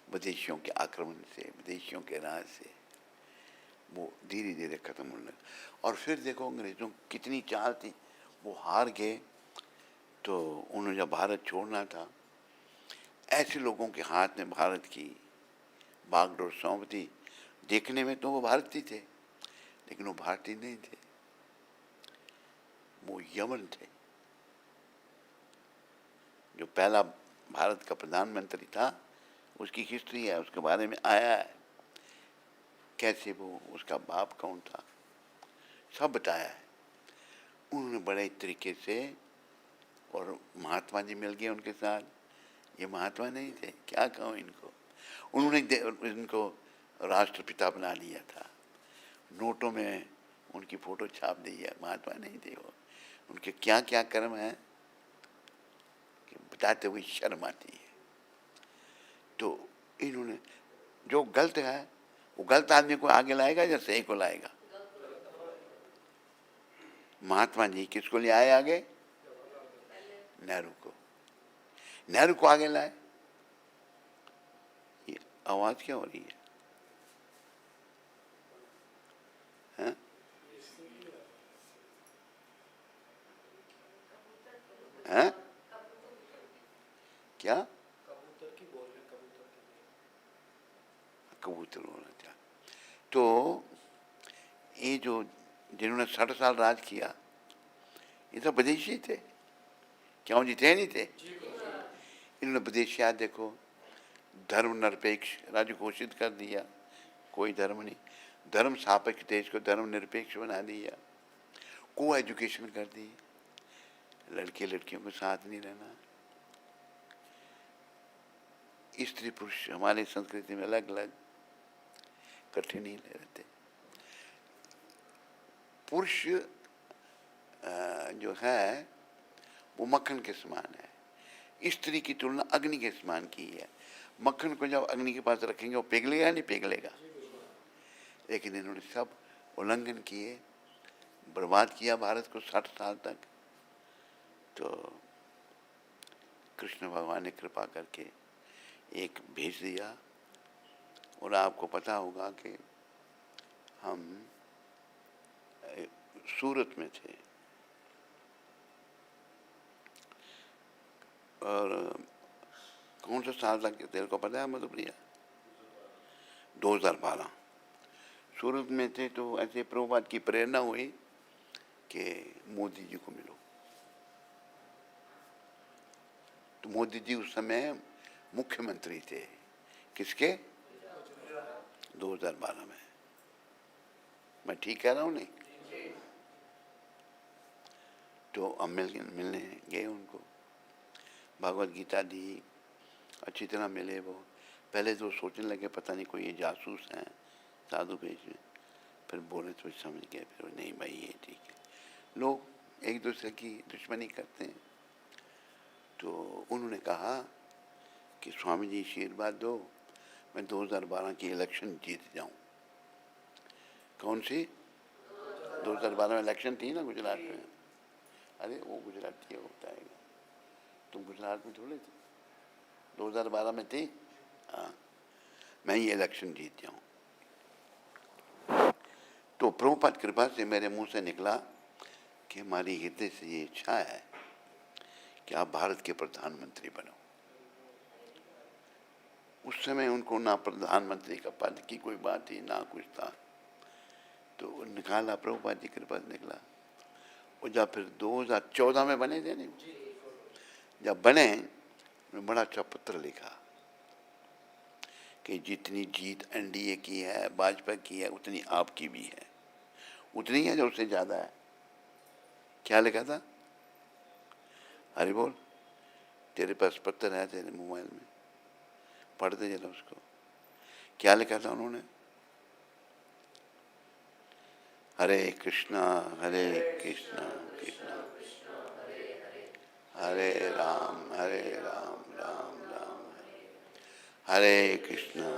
विदेशियों के आक्रमण से, विदेशियों के राज से वो धीरे धीरे खत्म होने लगा। और फिर देखो अंग्रेजों की कितनी चाल थी, वो हार गए। तो उन्होंने जब भारत छोड़ना था, ऐसे लोगों के हाथ में भारत की बागडोर सौंप दी। देखने में तो वो भारतीय थे, लेकिन वो भारतीय नहीं थे, वो यमन थे। जो पहला भारत का प्रधानमंत्री था, उसकी हिस्ट्री है, उसके बारे में आया है, कैसे वो, उसका बाप कौन था, सब बताया है उन्होंने बड़े तरीके से। और महात्मा जी मिल गए उनके साथ। ये महात्मा नहीं थे, क्या कहूँ इनको, उन्होंने इनको राष्ट्रपिता बना लिया था, नोटों में उनकी फोटो छाप दी है। महात्मा नहीं थे वो। उनके क्या क्या कर्म है कि बताते हुए शर्म आती है। तो इन्होंने जो गलत है, वो गलत आदमी को आगे लाएगा या सही को लाएगा? महात्मा जी किसको ले आए आगे? नेहरू को। नेहरू को आगे लाए। ये आवाज क्या हो रही है? हैं? हैं? क्या? कबूतर बोलना चाह। तो ये जो जिन्होंने 60 साल राज किया, ये तो विदेशी थे, क्यों जी, थे नहीं थे? इन्होंने विदेशियात देखो, धर्म निरपेक्ष राज्य घोषित कर दिया, कोई धर्म नहीं, धर्म सापेक्ष देश को धर्म निरपेक्ष बना दिया, को एजुकेशन कर दी, लड़के लड़कियों के साथ नहीं रहना, स्त्री पुरुष हमारी संस्कृति में अलग अलग इकट्ठे नहीं रहते। पुरुष जो है वो मक्खन के समान है, स्त्री की तुलना अग्नि के समान की है। मक्खन को जब अग्नि के पास रखेंगे वो पिघलेगा या नहीं पिघलेगा? लेकिन इन्होंने सब उल्लंघन किए, बर्बाद किया भारत को 60 साल तक। तो कृष्ण भगवान ने कृपा करके एक भेज दिया। और आपको पता होगा कि हम सूरत में थे और कौन सा साल तक तेरे को पता है मधुप्रिया? 2012 सूरत में थे। तो ऐसे प्रभुपाद की प्रेरणा हुई कि मोदी जी को मिलो। तो मोदी जी उस समय मुख्यमंत्री थे, किसके? 2012 में। मैं ठीक कह रहा हूँ नहीं? तो हम मिलने गए उनको, भागवत गीता दी, अच्छी तरह मिले वो। पहले तो सोचने लगे पता नहीं कोई ये जासूस हैं साधु भेष में, फिर बोले तो समझ गए, फिर नहीं भाई ये ठीक है। लोग एक दूसरे की दुश्मनी करते हैं। तो उन्होंने कहा कि स्वामी जी आशीर्वाद दो, मैं 2012 की इलेक्शन जीत जाऊं। कौन सी? 2012 में इलेक्शन थी ना गुजरात में। अरे वो गुजराती होता है, तुम गुजरात में थोड़े थे, 2012 में थी। हाँ, मैं ये इलेक्शन जीत जाऊं। तो प्रभुपाद कृपा से मेरे मुंह से निकला कि हमारी हृदय से ये इच्छा है कि आप भारत के प्रधानमंत्री बनो। उस समय उनको ना प्रधानमंत्री का पद की कोई बात ही ना कुछ था, तो निकाला, प्रभुपाद जी कृपा से निकला। और जब फिर 2014 में बने थे नहीं, जब बने, मैं बड़ा अच्छा पत्र लिखा कि जितनी जीत एनडीए की है, भाजपा की है, उतनी आपकी भी है, उतनी है जो उससे ज़्यादा है। क्या लिखा था? हरि बोल, तेरे पास पत्र है तेरे मोबाइल में, पढ़ते जरा उसको। क्या लिखा था उन्होंने? हरे कृष्णा कृष्णा हरे राम राम राम हरे कृष्णा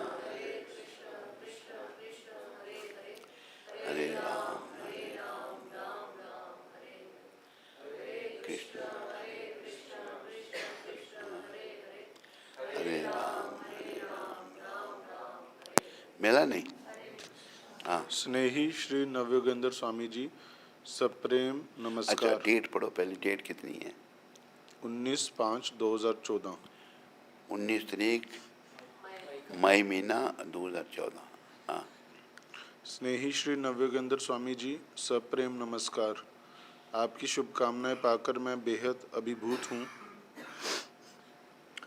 हरे राम कृष्ण हरे राम मिला नहीं? हाँ, स्नेही श्री नवयोगेंद्र स्वामी जी, सप्रेम अच्छा नमस्कार। डेट पढ़ो पहले, डेट कितनी है? 19/5/2014। 19 तारीख मई महीना 2014। हाँ, स्नेही श्री नवयोगेंद्र स्वामी जी, सप्रेम नमस्कार। आपकी शुभकामनाएं पाकर मैं बेहद अभिभूत हूँ।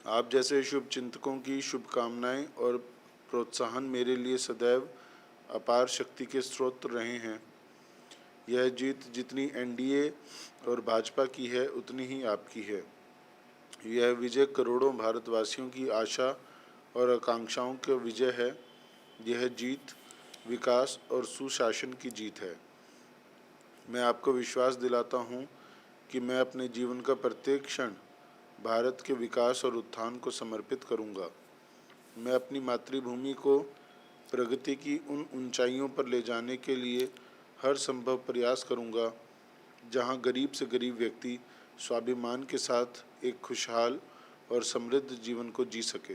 आप जैसे शुभ चिंतकों की शुभकामनाएं और प्रोत्साहन मेरे लिए सदैव अपार शक्ति के स्रोत रहे हैं। यह जीत जितनी एनडीए और भाजपा की है उतनी ही आपकी है। यह विजय करोड़ों भारतवासियों की आशा और आकांक्षाओं का विजय है। यह जीत विकास और सुशासन की जीत है। मैं आपको विश्वास दिलाता हूँ कि मैं अपने जीवन का प्रत्येक क्षण भारत के विकास और उत्थान को समर्पित करूँगा। मैं अपनी मातृभूमि को प्रगति की उन ऊंचाइयों पर ले जाने के लिए हर संभव प्रयास करूँगा जहाँ गरीब से गरीब व्यक्ति स्वाभिमान के साथ एक खुशहाल और समृद्ध जीवन को जी सके।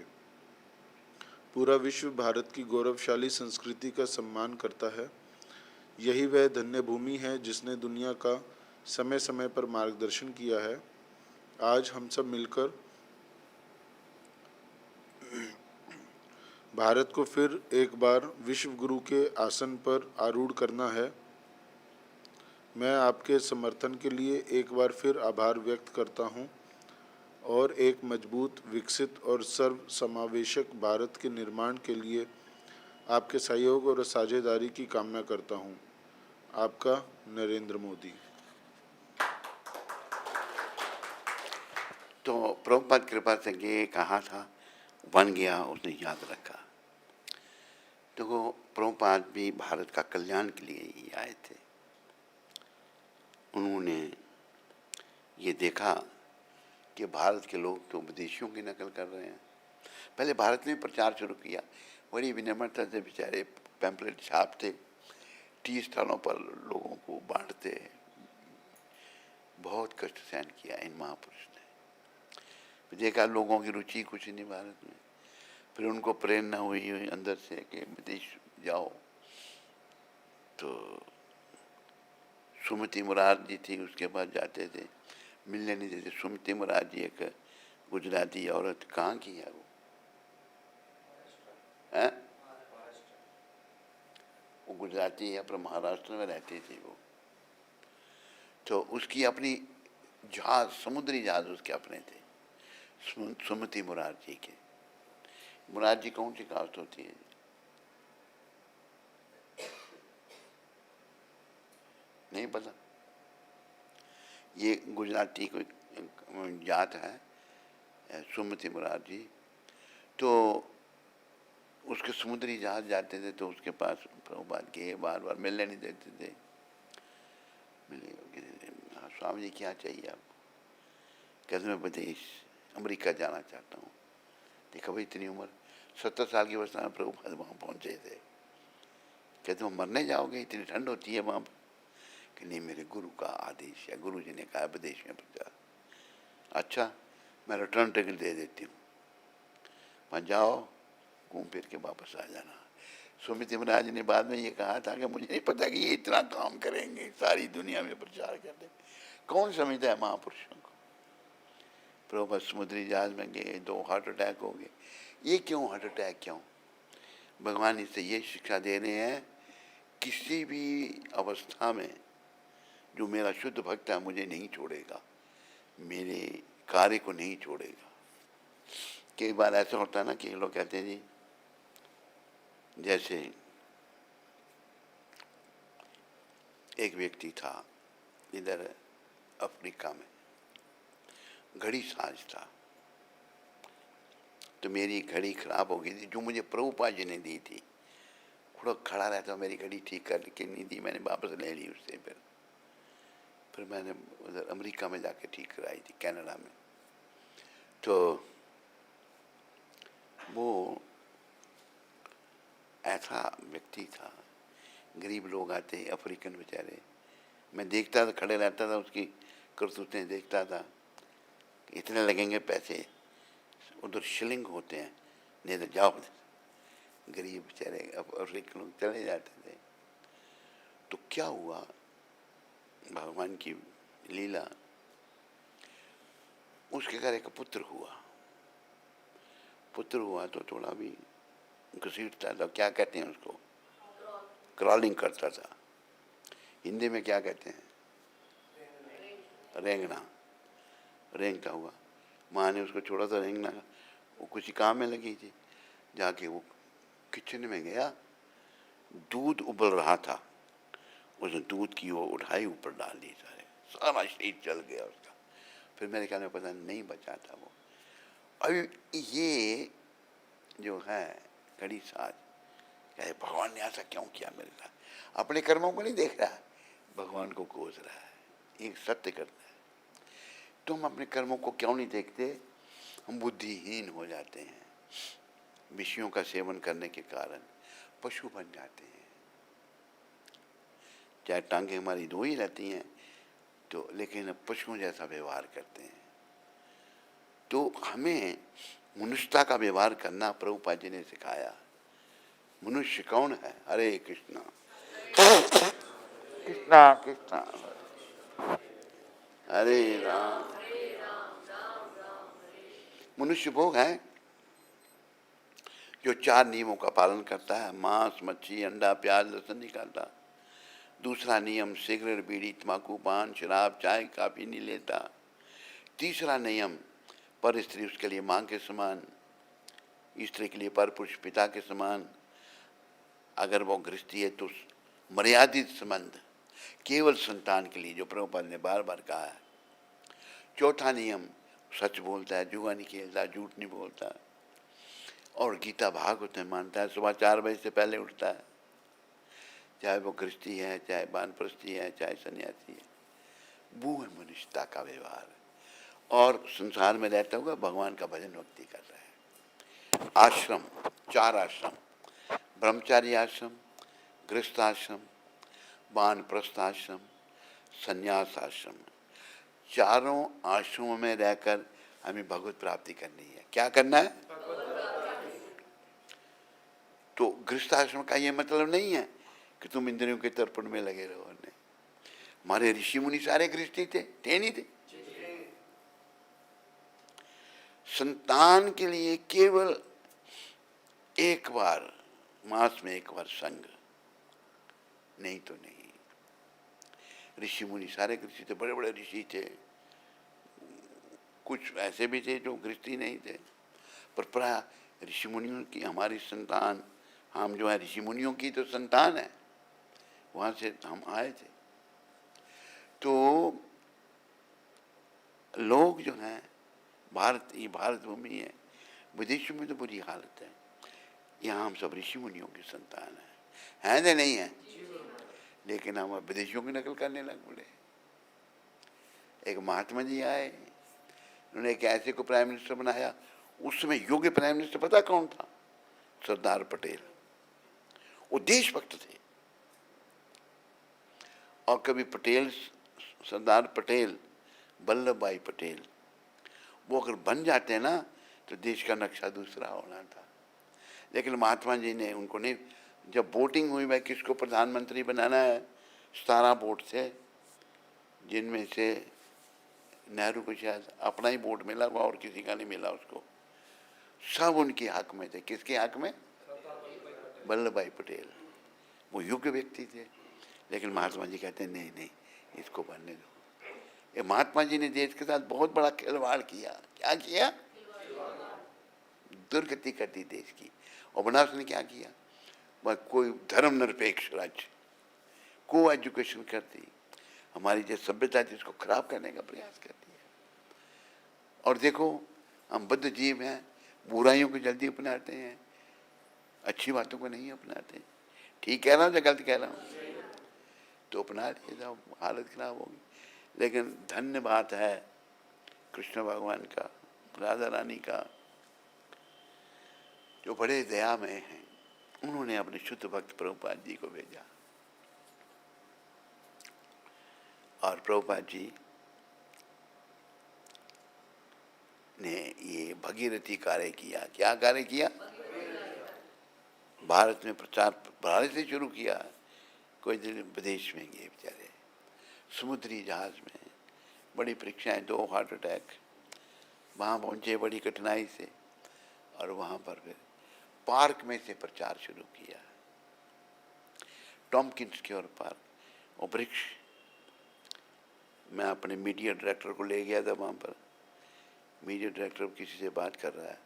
पूरा विश्व भारत की गौरवशाली संस्कृति का सम्मान करता है। यही वह धन्य भूमि है जिसने दुनिया का समय समय पर मार्गदर्शन किया है। आज हम सब मिलकर भारत को फिर एक बार विश्व गुरु के आसन पर आरूढ़ करना है। मैं आपके समर्थन के लिए एक बार फिर आभार व्यक्त करता हूं और एक मजबूत, विकसित और सर्वसमावेशक भारत के निर्माण के लिए आपके सहयोग और साझेदारी की कामना करता हूं। आपका नरेंद्र मोदी। तो प्रभुपाद कृपा से ये कहा था, बन गया, उसने याद रखा। तो प्रभुपाद भी भारत का कल्याण के लिए ही आए थे। उन्होंने ये देखा कि भारत के लोग तो विदेशियों की नकल कर रहे हैं। पहले भारत ने प्रचार शुरू किया, बड़ी विनम्रता से बेचारे पैम्पलेट छापते, 30 स्थानों पर लोगों को बांटते, बहुत कष्ट सहन किया इन महापुरुष ने। देखा लोगों की रुचि कुछ नहीं भारत में, फिर उनको प्रेरणा हुई अंदर से कि विदेश जाओ। तो सुमति मुरार जी थी, उसके बाद जाते थे, मिलने नहीं देते। सुमति मुरार जी एक गुजराती औरत, कहाँ की है वो? हैं? वो गुजराती है पर महाराष्ट्र में रहती थी वो। तो उसकी अपनी जहाज, समुद्री जहाज उसके अपने थे, सुमति मुरार जी के। मुरार जी कौन सी कास्ट होती है? नहीं पता? ये गुजराती कोई जात है, सुमति मुरारजी, तो उसके समुद्री जहाज जाते थे तो उसके पास प्रभुपाद के बार बार मिलने नहीं देते थे। मिले, हाँ स्वामी जी क्या चाहिए आपको? कहते मैं विदेश अमेरिका जाना चाहता हूँ। देखा भाई इतनी उम्र, 70 साल की अवस्था में प्रभुपाद वहाँ पहुँचे थे। कहते वो मरने जाओगे, इतनी ठंड होती है वहाँ पर? कि नहीं, मेरे गुरु का आदेश है, गुरु जी ने कहा विदेश में प्रचार। अच्छा, मैं रिटर्न टिकट दे देती हूँ, वहाँ जाओ घूम फिर के वापस आ जाना। सुमित महाराज ने बाद में ये कहा था कि मुझे नहीं पता कि ये इतना काम करेंगे, सारी दुनिया में प्रचार कर देंगे, कौन समझता है महापुरुषों को। प्रभुपाद समुद्री जहाज में गए, 2 हार्ट अटैक हो गए। ये क्यों हार्ट अटैक क्यों? भगवान इससे ये शिक्षा दे रहे हैं, किसी भी अवस्था में जो मेरा शुद्ध भक्त है मुझे नहीं छोड़ेगा, मेरे कार्य को नहीं छोड़ेगा। कई बार ऐसा होता है ना कि लोग कहते हैं जी, जैसे एक व्यक्ति था इधर अफ्रीका में, घड़ी साज था, तो मेरी घड़ी खराब हो गई थी जो मुझे प्रभुपाद जी ने दी थी। थोड़ा खड़ा रहता, मेरी घड़ी ठीक करके नहीं दी, मैंने वापस ले ली उससे। फिर मैंने उधर अमेरिका में जाके ठीक कराई थी, कनाडा में। तो वो ऐसा व्यक्ति था, गरीब लोग आते अफ्रीकन बेचारे, मैं देखता था, खड़े रहता था, उसकी करतूतें देखता था, इतने लगेंगे पैसे, उधर शिलिंग होते हैं, नहीं तो जाओ। गरीब बेचारे अफ्रीकन लोग चले जाते थे। तो क्या हुआ, भगवान की लीला, उसके घर एक पुत्र हुआ। पुत्र हुआ तो थोड़ा भी घसीटता था, क्या कहते हैं उसको, क्रॉलिंग करता था। हिंदी में क्या कहते हैं, रेंगना, रेंगता हुआ। माँ ने उसको छोड़ा था रेंगना, वो कुछ काम में लगी थी। जाके वो किचन में गया, दूध उबल रहा था, उसने दूध की वो उठाई, ऊपर डाल दी, सारा शरीर जल गया उसका। फिर मेरे ख्याल में पता नहीं बचा था वो। अभी ये जो है घड़ी साज, क्या भगवान ने ऐसा क्यों किया मेरे साथ? अपने कर्मों को नहीं देख रहा है, भगवान को कोस रहा है, एक सत्य करना है। तो हम अपने कर्मों को क्यों नहीं देखते? हम बुद्धिहीन हो जाते हैं, विषयों का सेवन करने के कारण पशु बन जाते हैं। चाहे टांगे हमारी 2 ही रहती हैं तो, लेकिन पशुओं जैसा व्यवहार करते हैं। तो हमें मनुष्यता का व्यवहार करना प्रभुपाद जी ने सिखाया। मनुष्य कौन है? हरे कृष्णा कृष्णा कृष्णा हरे राम। मनुष्य वो है जो 4 नियमों का पालन करता है, मांस, मच्छी, अंडा, प्याज, लहसुन नहीं खाता। दूसरा नियम, सिगरेट, बीड़ी, तम्बाकू, पान, शराब, चाय, काफी नहीं लेता। तीसरा नियम, पर स्त्री उसके लिए मां के समान, स्त्री के लिए पर पुरुष पिता के समान। अगर वो गृहस्थी है तो मर्यादित संबंध, केवल संतान के लिए, जो प्रभुपाद ने बार बार कहा है। चौथा नियम, सच बोलता है, जुआ नहीं खेलता, झूठ नहीं बोलता, और गीता भागवत में मानता है, सुबह 4 बजे से पहले उठता है, चाहे वो गृहस्थी है, चाहे वानप्रस्थी है, चाहे सन्यासी है। वो है मनुष्यता का व्यवहार, और संसार में रहता हुआ भगवान का भजन भक्ति कर रहा है। आश्रम, 4 आश्रम, ब्रह्मचारी आश्रम, गृहस्थ आश्रम, वानप्रस्थ आश्रम, संन्यास आश्रम। चारों आश्रमों में रहकर हमें भगवत प्राप्ति करनी है। क्या करना है? तो गृहस्थ आश्रम का ये मतलब नहीं है कि तुम इंद्रियों के तर्पण में लगे रहो। नहीं, हमारे ऋषि मुनि सारे गृहस्थी थे नहीं थे? संतान के लिए केवल एक बार, मास में एक बार संग, नहीं तो नहीं। ऋषि मुनि सारे गृहस्थी थे, बड़े बड़े ऋषि थे, कुछ ऐसे भी थे जो गृहस्थी नहीं थे, पर प्राय ऋषि मुनियों की हमारी संतान, हम जो है ऋषि मुनियों की तो संतान है, वहाँ से हम आए थे। तो लोग जो हैं, भारत, ये भारत भूमि है, विदेशों में तो बुरी हालत है। यहाँ हम सब ऋषि मुनियों की संतान हैं या नहीं है? लेकिन हम अब विदेशियों की नकल करने लग पड़े। एक महात्मा जी आए, उन्होंने एक ऐसे को प्राइम मिनिस्टर बनाया। उस समय योग्य प्राइम मिनिस्टर पता कौन था? सरदार पटेल। वो देशभक्त थे। और कभी पटेल, सरदार पटेल, वल्लभ भाई पटेल, वो अगर बन जाते हैं ना तो देश का नक्शा दूसरा होना था। लेकिन महात्मा जी ने उनको नहीं, जब वोटिंग हुई भाई किसको प्रधानमंत्री बनाना है, 17 वोट थे, जिनमें से नेहरू को शायद अपना ही वोट मिला हुआ और किसी का नहीं मिला उसको। सब उनके हक में थे। किसके हक में? वल्लभ भाई पटेल। वो योग्य व्यक्ति थे। लेकिन महात्मा जी कहते हैं नहीं नहीं, इसको बनने दो। ये महात्मा जी ने देश के साथ बहुत बड़ा खिलवाड़ किया। क्या किया? दुर्गति कर दी देश की। और बनारस ने क्या किया? वह कोई धर्म निरपेक्ष राज्य, को एजुकेशन कर दी, हमारी जो सभ्यता थी उसको खराब करने का प्रयास कर दिया। और देखो, हम बुद्ध जीव हैं, बुराइयों को जल्दी अपनाते हैं, अच्छी बातों को नहीं अपनाते। ठीक कह रहा हूँ या गलत कह रहा हूँ? तो अपना लिए जाओ, हालत खराब होगी। लेकिन धन्य बात है कृष्ण भगवान का, राधा रानी का, जो बड़े दयामय हैं। उन्होंने अपने शुद्ध भक्त प्रभुपाद जी को भेजा और प्रभुपाद जी ने ये भगीरथी कार्य किया। क्या कार्य किया? भारत में प्रचार भारत से शुरू किया। कोई दिन विदेश में गए बेचारे, समुद्री जहाज में, बड़ी परीक्षाएं, 2 हार्ट अटैक, वहाँ पहुँचे बड़ी कठिनाई से, और वहाँ पर फिर पार्क में से प्रचार शुरू किया, टॉमकिंस के और पार्क। और वृक्ष, मैं अपने मीडिया डायरेक्टर को ले गया था वहाँ पर। मीडिया डायरेक्टर किसी से बात कर रहा है,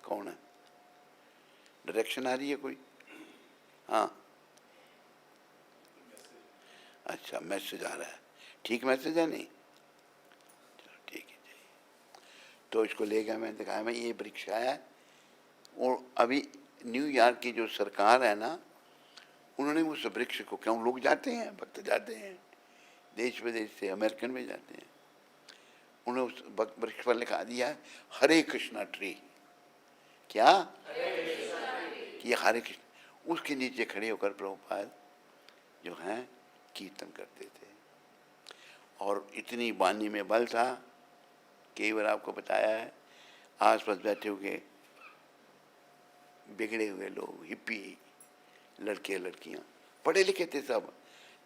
कौन है? डायरेक्शन आ रही है कोई? हाँ, अच्छा, मैसेज आ रहा है। ठीक मैसेज है? नहीं, चलो ठीक है। तो इसको ले गया, मैंने दिखाया, मैं ये वृक्ष है। और अभी न्यूयॉर्क की जो सरकार है ना, उन्होंने उस वृक्ष को, क्यों लोग जाते हैं, भक्त जाते हैं देश विदेश से, अमेरिकन में जाते हैं, उन्होंने उस वृक्ष पर लिखा दिया है हरे कृष्णा ट्री। क्या? कि ये हरे कृष्ण। उसके नीचे खड़े होकर प्रभुपाद जो हैं कीर्तन करते थे। और इतनी वाणी में बल था, कई बार आपको बताया है, आसपास बैठे हुए बिगड़े हुए लोग, हिप्पी लड़के लड़कियां, पढ़े लिखे थे सब,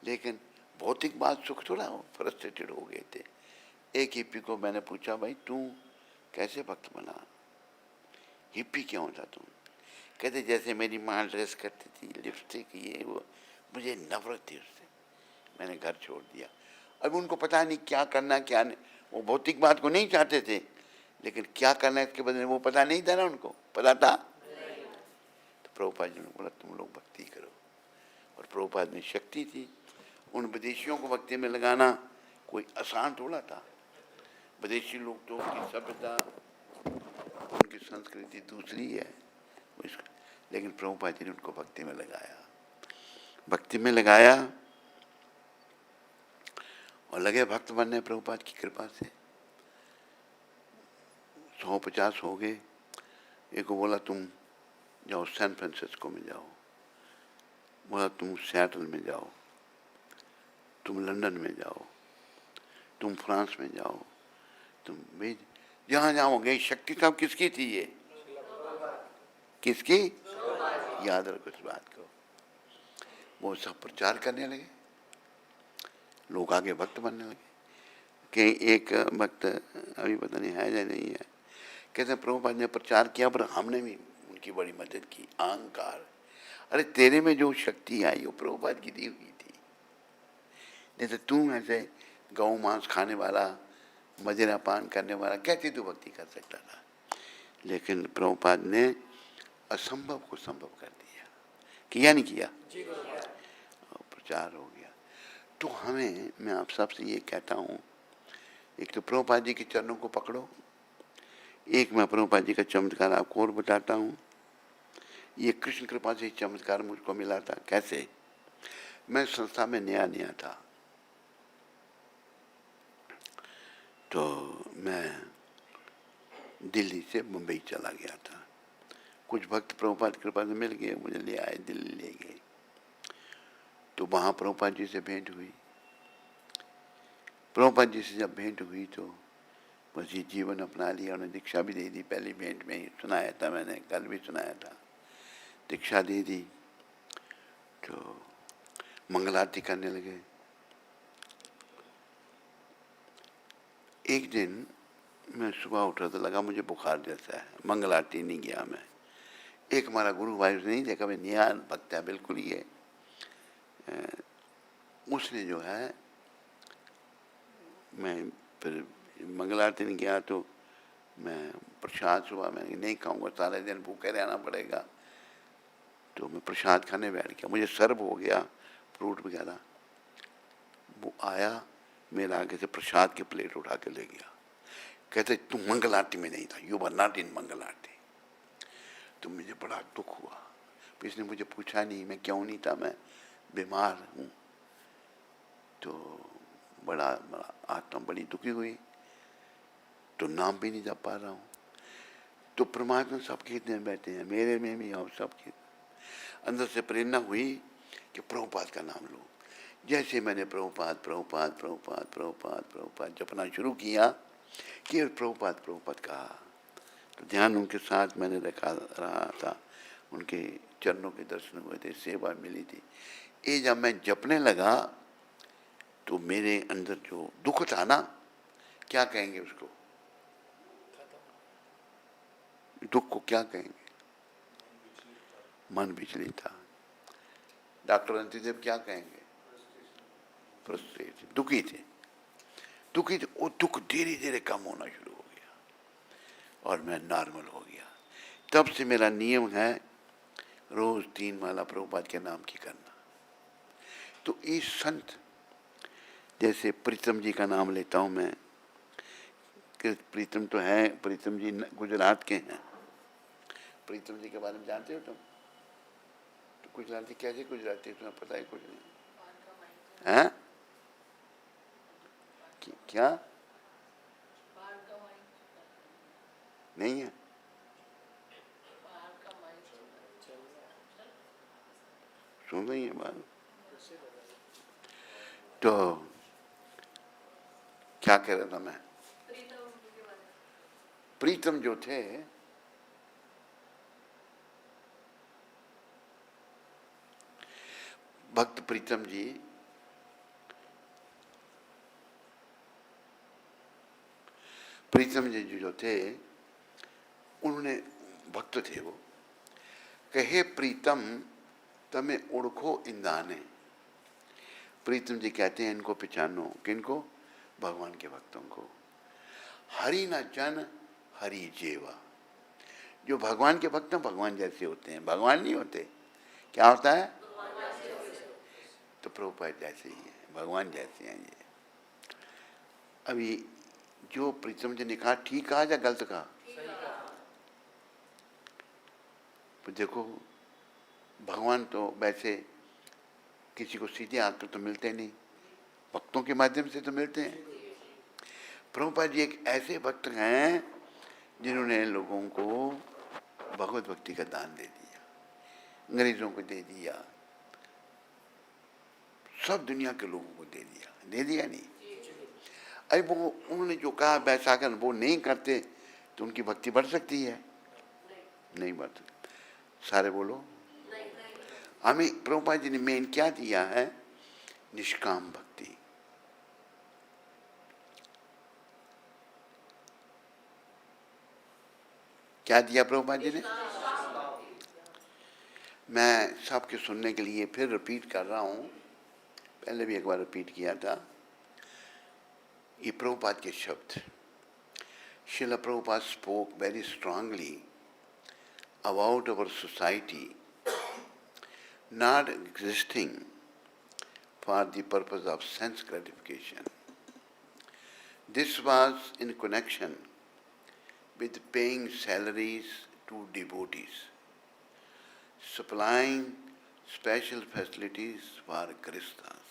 लेकिन भौतिक बात सुख थोड़ा हो, फ्रस्ट्रेटेड हो गए थे। एक हिप्पी को मैंने पूछा, भाई तू कैसे भक्त बना, हिप्पी क्यों था तुम? कहते जैसे मेरी माँ ड्रेस करती थी, लिपस्टिक ये वो, मुझे नफरत थी उससे, मैंने घर छोड़ दिया। अब उनको पता नहीं क्या करना क्या नहीं, वो भौतिक बात को नहीं चाहते थे, लेकिन क्या करना है इसके बदले वो पता नहीं था ना, उनको पता था। तो प्रभुपाद जी ने बोला तुम लोग भक्ति करो। और प्रभुपाद में शक्ति थी। उन विदेशियों को भक्ति में लगाना कोई आसान थोड़ा था। विदेशी लोग तो उनकी सभ्यता, उनकी संस्कृति दूसरी है, लेकिन प्रभुपाद जी ने उनको भक्ति में लगाया, भक्ति में लगाया और लगे भक्त बनने प्रभुपाद की कृपा से। 150 हो गए। एक को बोला तुम जाओ सैन फ्रांसिस्को में जाओ, बोला तुम सिएटल में जाओ, तुम लंदन में जाओ, तुम फ्रांस में जाओ, तुम भी जहाँ जाओगे। शक्ति सब किसकी थी? ये किसकी? याद रखो इस बात को। वो सब प्रचार करने लगे, लोग आगे भक्त बनने लगे। कि एक भक्त अभी पता नहीं है या नहीं है, कहते प्रभुपाद ने प्रचार किया पर हमने भी उनकी बड़ी मदद की। अहंकार, अरे तेरे में जो शक्ति आई वो प्रभुपाद की दी हुई थी, नहीं तो तू ऐसे गौ मांस खाने वाला, मदिरा पान करने वाला कैसे तू भक्ति कर सकता था? लेकिन प्रभुपाद ने असंभव को संभव कर दिया। किया नहीं किया? और प्रचार हो गया। तो हमें, मैं आप सबसे ये कहता हूँ एक तो प्रभुपाद जी के चरणों को पकड़ो, एक मैं प्रभुपाद जी का चमत्कार आपको और बताता हूँ। ये कृष्ण कृपा से चमत्कार मुझको मिला था। कैसे? मैं संस्था में नया नया था, तो मैं दिल्ली से मुंबई चला गया था। कुछ भक्त प्रभुपाद की कृपा से मिल गए, मुझे ले आए, दिल्ली ले गए। तो वहाँ प्रभुपाद जी से भेंट हुई। प्रभुपाद जी से जब भेंट हुई तो बस ये जीवन अपना लिया। उन्हें दीक्षा भी दे दी। पहली भेंट में ही सुनाया था मैंने, कल भी सुनाया था। दीक्षा दे दी तो मंगल आरती करने लगे। एक दिन मैं सुबह उठा तो लगा मुझे बुखार जैसा है, मंगल आरती नहीं गया मैं। एक हमारा गुरु भाई, उसने नहीं देखा, मैं नया भक्त है बिल्कुल ही है, उसने जो है, मैं फिर मंगल आरती नहीं गया तो मैं प्रसाद सुबह मैं नहीं खाऊंगा, सारे दिन भूखे रहना पड़ेगा। तो मैं प्रसाद खाने बैठ गया। मुझे सर्व हो गया फ्रूट वगैरह। वो आया मेरा आगे से प्रसाद की प्लेट उठा के ले गया। कहते तुम मंगल आरती में नहीं था, यू वर नॉट इन मंगल आरती। तो मुझे बड़ा दुख हुआ। इसने मुझे पूछा नहीं मैं क्यों नहीं था, मैं बीमार हूँ। तो बड़ा आत्मा बड़ी दुखी हुई। तो नाम भी नहीं जप पा रहा हूँ। तो परमात्मा सबके इतने बैठे हैं, मेरे में भी और सबके अंदर से प्रेरणा हुई कि प्रभुपाद का नाम लो। जैसे मैंने प्रभुपाद प्रभुपाद प्रभुपाद प्रभुपाद प्रभुपाद जपना शुरू किया कि प्रभुपाद प्रभुपाद कहा, तो ध्यान उनके साथ मैंने रहा था। उनके चरणों के दर्शन हुए थे, सेवा मिली थी। ये जब मैं जपने लगा तो मेरे अंदर जो दुख था ना, क्या कहेंगे उसको, दुख को क्या कहेंगे, मन विचलित था। डॉक्टर अंतिदेव क्या कहेंगे, फ्रस्ट्रेटेड, दुखी थे, दुखी थे। वो दुख धीरे धीरे कम होना शुरू हो गया और मैं नॉर्मल हो गया। तब से मेरा नियम है रोज 3 माला प्रभुपाद के नाम की करना। तो इस संत जैसे प्रीतम जी का नाम लेता हूँ मैं, प्रीतम तो है, प्रीतम जी गुजरात के हैं। प्रीतम जी के बारे में जानते हो तुम? तो गुजराती कैसे गुजराती, तुम्हें पता है कुछ नहीं है? क्या नहीं है? सुन रही है बात? तो क्या कह रहा था मैं? प्रीतम जो थे, भक्त प्रीतम जी, प्रीतम जी जो थे, उन्होंने भक्त थे वो, कहे प्रीतम तमें ओढ़खो इंदाने। प्रीतम जी कहते हैं इनको पहचानो, किनको? भगवान के भक्तों को। हरि न जन हरि जेवा। जो भगवान के भक्त हैं भगवान जैसे होते हैं, भगवान नहीं होते। क्या होता है? तो प्रभुपाद जैसे ही है, भगवान जैसे हैं ये। अभी जो प्रीतम जी ने कहा ठीक कहा या गलत कहा? तो देखो भगवान तो वैसे किसी को सीधे आकर तो मिलते नहीं, भक्तों के माध्यम से तो मिलते हैं। प्रभुपाद जी एक ऐसे भक्त हैं जिन्होंने लोगों को भगवत भक्ति का दान दे दिया, अंग्रेजों को दे दिया, सब दुनिया के लोगों को दे दिया नहीं? अरे वो उन्होंने जो कहा वैसा अगर वो नहीं करते तो उनकी भक्ति बढ़ सकती है? नहीं बढ़ सकती। सारे बोलो। हमें प्रभुपाद जी ने मेन क्या दिया है? निष्काम भक्ति। क्या दिया प्रभुपाद जी ने? मैं सबके सुनने के लिए फिर रिपीट कर रहा हूँ, पहले भी एक बार रिपीट किया था। ये प्रभुपाद के शब्द। Srila Prabhupada spoke very strongly about our society not existing for the purpose of sense gratification. This was in connection with paying salaries to devotees, supplying special facilities for Krishnas.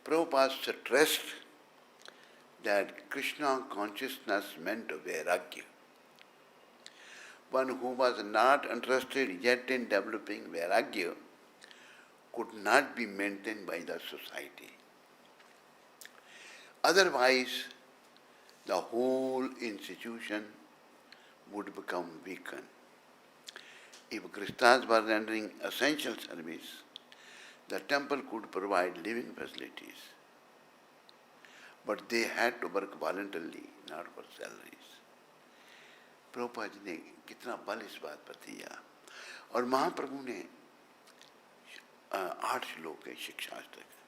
Prabhupada stressed that Krishna consciousness meant Vairagya. One who was not interested yet in developing Vairagya could not be maintained by the society. Otherwise, the whole institution would become weakened. If Krishnas were rendering essential service, the temple could provide living facilities. But they had to work voluntarily, not for salaries. Prabhupada ji ने कितना बल इस बात पर दिया और महाप्रभु ने 8 श्लोक है शिक्षास्त्र का।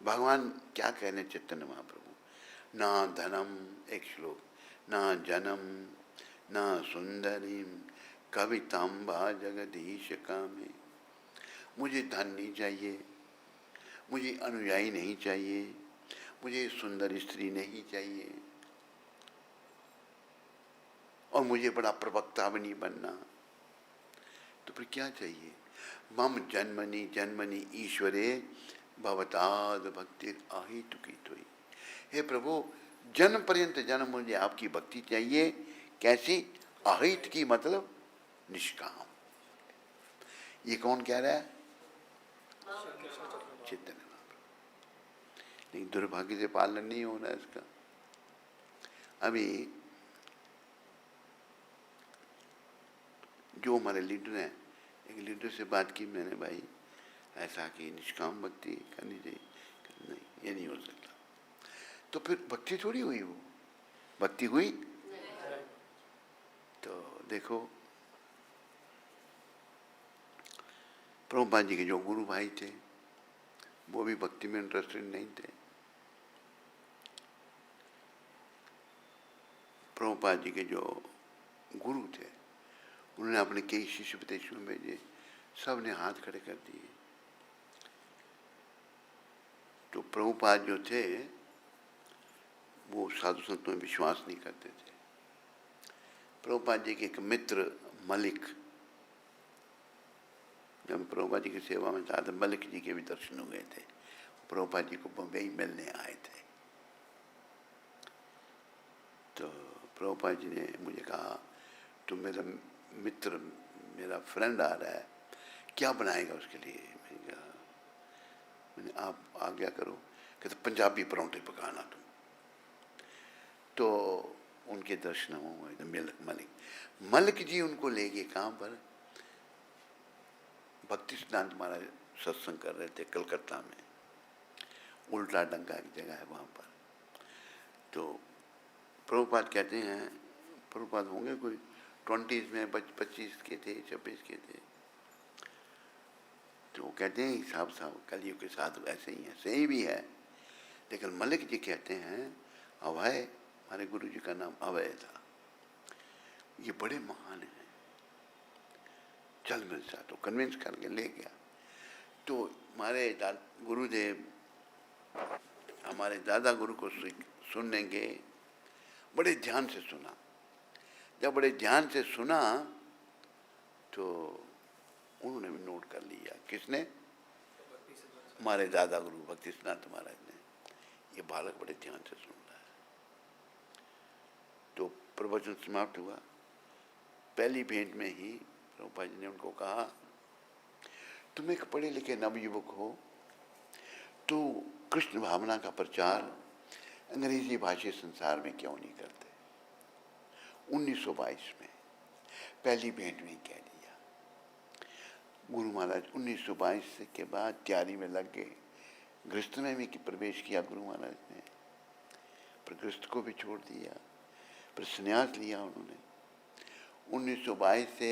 भगवान क्या कह रहे चैतन्य महाप्रभु, ना धनम एक श्लोक, ना जनम ना सुंदरीम कविताम्बा जगदीश कामे। मुझे धन नहीं चाहिए, मुझे अनुयायी नहीं चाहिए, मुझे सुंदर स्त्री नहीं चाहिए और मुझे बड़ा प्रवक्ता भी नहीं बनना। तो फिर क्या चाहिए? मम जन्मनि जन्मनि ईश्वरे भवताद भक्ति आहितुकित हुई। हे प्रभु, जन्म पर्यंत जन्म मुझे आपकी भक्ति चाहिए। कैसी? अहित की मतलब निष्काम। ये कौन कह रहा है? चैतन्य महाप्रभु। लेकिन दुर्भाग्य से पालन नहीं हो रहा है इसका। अभी जो हमारे लीडर हैं, एक लीडर से बात की मैंने, भाई ऐसा कि निष्काम भक्ति करनी चाहिए। नहीं, ये नहीं हो सकता। तो फिर भक्ति थोड़ी हुई, वो भक्ति हुई? तो देखो, प्रभुपाद जी के जो गुरु भाई थे वो भी भक्ति में इंटरेस्टेड नहीं थे। प्रभुपाद जी के जो गुरु थे उन्होंने अपने कई शिष्य विदेशों में भेजे, सब ने हाथ खड़े कर दिए। तो प्रभुपाद जो थे वो साधु संतों में विश्वास नहीं करते थे। प्रभुपाद जी के एक मित्र मलिक, जब प्रभुपाद जी की सेवा में था तो मलिक जी के भी दर्शन हुए थे। प्रभुपाद जी को बम्बई मिलने आए थे। तो प्रभुपाद जी ने मुझे कहा, तुम मेरा मित्र, मेरा फ्रेंड आ रहा है, क्या बनाएगा उसके लिए? मैंने आप आज्ञा करो। कहते पंजाबी परांठे पकाना तुम। तो उनके दर्शन हुए। तो मलिक जी उनको ले गए कहाँ पर? भक्ति सिद्धांत महाराज सत्संग कर रहे थे कलकत्ता में, उल्टा डंका एक जगह है वहाँ पर। तो प्रभुपाद कहते हैं, प्रभुपाद होंगे कोई 20s में, 25 के थे, 26 के थे। तो कहते हैं साहब कलियुग के साथ ऐसे ही है, सही भी है। लेकिन मलिक जी कहते हैं अभय, हमारे गुरु जी का नाम अभय था, ये बड़े महान हैं, चल मेरे साथ। तो कन्विंस करके ले गया। तो हमारे गुरुदेव हमारे दादा गुरु को सुनने के बड़े ध्यान से सुना। जब बड़े ध्यान से सुना तो उन्होंने भी नोट कर लिया। किसने? हमारे दादा गुरु भक्ति सिद्धांत महाराज ने, ये बालक बड़े ध्यान से सुन रहा है। तो प्रवचन समाप्त हुआ। पहली भेंट में ही प्रभुपाद जी ने उनको कहा, तुम एक पढ़े लिखे नवयुवक हो, तो कृष्ण भावना का प्रचार अंग्रेजी भाषी संसार में क्यों नहीं करते? 1922 में पहली भेंट में ही कह दिया। गुरु महाराज 1922 के बाद तैयारी में लग गए। गृहस्थ में भी प्रवेश किया गुरु महाराज ने, पर गृहस्थ को भी छोड़ दिया, पर संन्यास लिया उन्होंने। 1922 से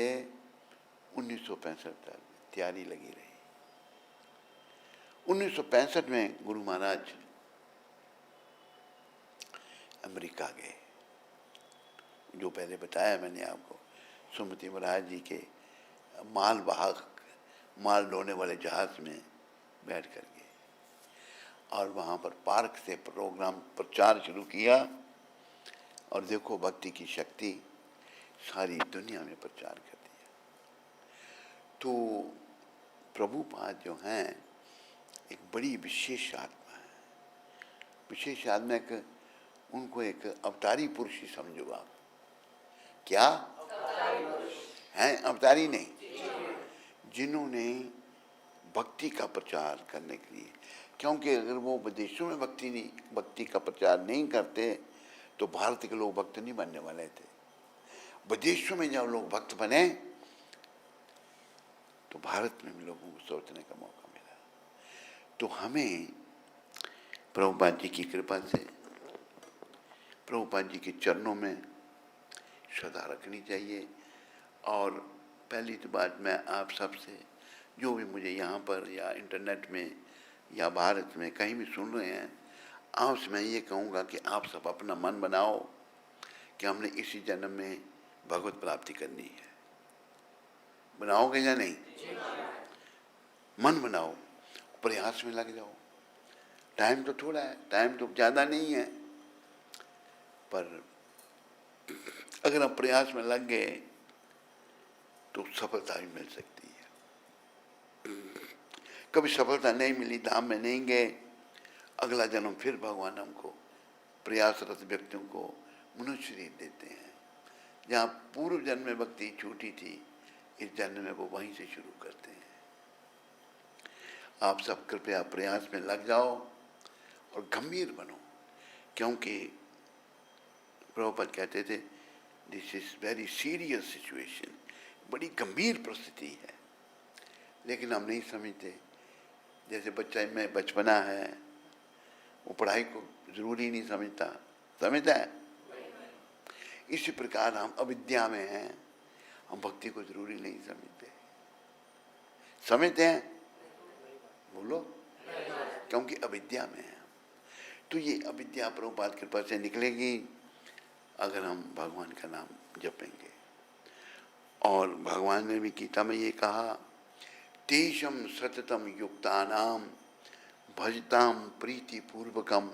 1965 तक तैयारी लगी रही। 1965 में गुरु महाराज अमेरिका गए। जो पहले बताया मैंने आपको, सुमति महाराज जी के माल ढोने वाले जहाज में बैठ कर गए। और वहाँ पर पार्क से प्रोग्राम प्रचार शुरू किया और देखो भक्ति की शक्ति सारी दुनिया में प्रचार कर दिया। तो प्रभुपाद जो हैं एक बड़ी विशेष आत्मा है। विशेष आत्मा एक उनको एक अवतारी पुरुष ही समझो आप। क्या हैं? अवतारी नहीं, जिन्होंने भक्ति का प्रचार करने के लिए, क्योंकि अगर वो विदेशों में भक्ति का प्रचार नहीं करते तो भारत के लोग भक्त नहीं बनने वाले थे। विदेशों में जब लोग भक्त बने तो भारत में भी लोगों को सोचने का मौका मिला। तो हमें प्रभुपाद जी की कृपा से प्रभुपाद जी के चरणों में श्रद्धा रखनी चाहिए। और पहली तो बात, मैं आप सबसे जो भी मुझे यहाँ पर या इंटरनेट में या भारत में कहीं भी सुन रहे हैं, आपसे मैं ये कहूँगा कि आप सब अपना मन बनाओ कि हमने इसी जन्म में भगवत प्राप्ति करनी है। बनाओगे या नहीं? मन बनाओ, प्रयास में लग जाओ। टाइम तो थोड़ा है, टाइम तो ज़्यादा नहीं है, पर अगर हम प्रयास में लग गए तो सफलता भी मिल सकती है। कभी सफलता नहीं मिली, धाम में नहीं गए, अगला जन्म फिर भगवान हमको प्रयासरत व्यक्तियों को मनुष्य शरीर देते हैं। जहाँ पूर्व जन्म में भक्ति छूटी थी, इस जन्म में वो वहीं से शुरू करते हैं। आप सब कृपया प्रयास में लग जाओ और गंभीर बनो, क्योंकि प्रभुपाद कहते थे this is very serious situation, बड़ी गंभीर परिस्थिति है। लेकिन हम नहीं समझते। जैसे बच्चा में बचपना है, वो पढ़ाई को जरूरी नहीं समझता है। इसी प्रकार हम अविद्या में हैं, हम भक्ति को जरूरी नहीं समझते हैं? बोलो, क्योंकि अविद्या में है। तो ये अविद्या प्रभुपाद कृपा से निकलेगी अगर हम भगवान का नाम जपेंगे। और भगवान ने भी गीता में ये कहा, तेषम सततम युक्तानाम भजताम प्रीति पूर्वकम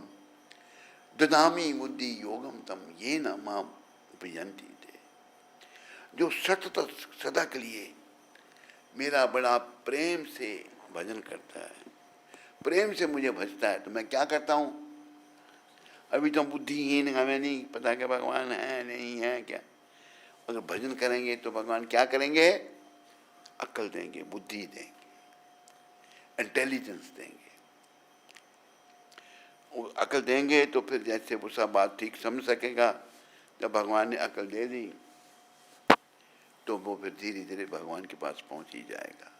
ददामी बुद्धि योगम तम ये न माम उपयंती थे। जो सतत सदा के लिए मेरा बड़ा प्रेम से भजन करता है, प्रेम से मुझे भजता है, तो मैं क्या करता हूँ? अभी तो बुद्धिहीन, हमें नहीं पता कि भगवान है नहीं है क्या। अगर भजन करेंगे तो भगवान क्या करेंगे? अक्ल देंगे, बुद्धि देंगे, इंटेलिजेंस देंगे। अक्ल देंगे तो फिर जैसे वो सब बात ठीक समझ सकेगा। जब भगवान ने अक्ल दे दी तो वो फिर धीरे धीरे भगवान के पास पहुंच ही जाएगा।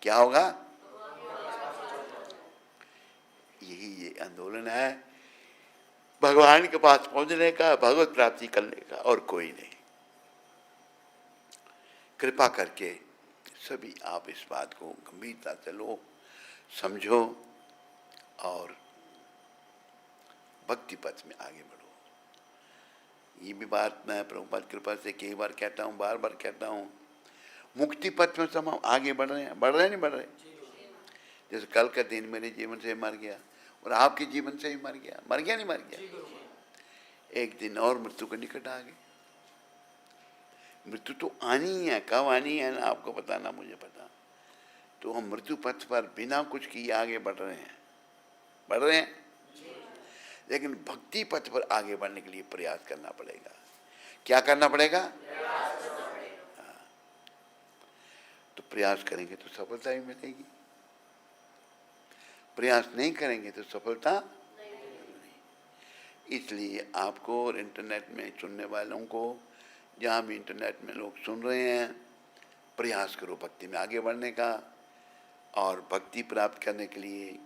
क्या होगा? यही ये आंदोलन है भगवान के पास पहुंचने का, भगवत प्राप्ति करने का, और कोई नहीं। कृपा करके सभी आप इस बात को गंभीरता से लो, समझो और भक्ति पथ में आगे बढ़ो। ये भी बात मैं प्रभुपाद कृपा से कई बार कहता हूँ, बार बार कहता हूँ, मुक्ति पथ में सब हम आगे बढ़ रहे हैं नहीं बढ़ रहे? जैसे कल का दिन मेरे जीवन से मर गया और आपके जीवन से भी मर गया नहीं मर गया? एक दिन और मृत्यु के निकट आ गए। मृत्यु तो आनी ही है, कब आनी है ना आपको पता ना मुझे पता। तो हम मृत्यु पथ पर बिना कुछ किए आगे बढ़ रहे हैं। लेकिन भक्ति पथ पर आगे बढ़ने के लिए प्रयास करना पड़ेगा। क्या करना पड़ेगा? हाँ। तो प्रयास करेंगे तो सफलता भी मिलेगी, प्रयास नहीं करेंगे तो सफलता नहीं। इसलिए आपको और इंटरनेट में सुनने वालों को, जहाँ भी इंटरनेट में लोग सुन रहे हैं, प्रयास करो भक्ति में आगे बढ़ने का। और भक्ति प्राप्त करने के लिए,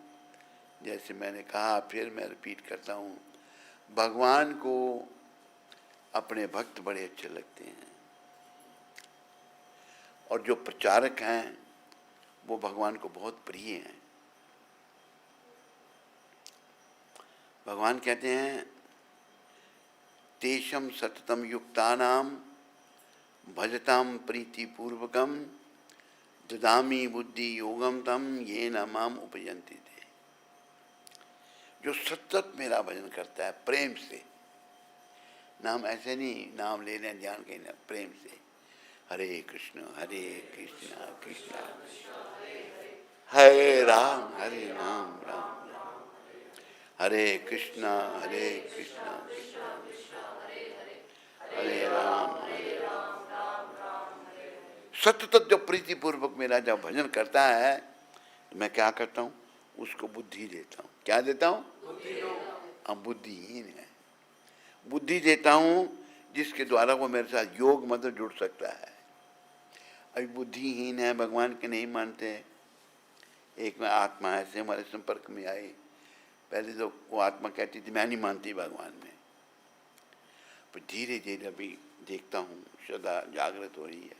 जैसे मैंने कहा, फिर मैं रिपीट करता हूँ, भगवान को अपने भक्त बड़े अच्छे लगते हैं और जो प्रचारक हैं वो भगवान को बहुत प्रिय हैं। भगवान कहते हैं, तेषम सततम युक्तानाम भजताम प्रीति पूर्वकम ददामी बुद्धि योगम तम ये न माम उपयंती थे। जो सतत मेरा भजन करता है प्रेम से, नाम ऐसे नहीं नाम ले रहे हैं ध्यान के ना, प्रेम से, हरे कृष्ण कृष्ण हरे राम राम राम हरे कृष्ण हरे राम सतत जो प्रीति पूर्वक मेरा जब भजन करता है तो मैं क्या करता हूँ, उसको बुद्धि देता हूँ। क्या देता हूँ? अब बुद्धिहीन है, बुद्धि देता हूँ जिसके द्वारा वो मेरे साथ योग मतलब जुड़ सकता है। अभी बुद्धिहीन है, भगवान के नहीं मानते। एक में आत्मा ऐसे हमारे संपर्क में आई, पहले तो वो आत्मा कहती थी मैं नहीं मानती भगवान में, पर धीरे धीरे अभी देखता हूँ सदा जागृत हो रही है,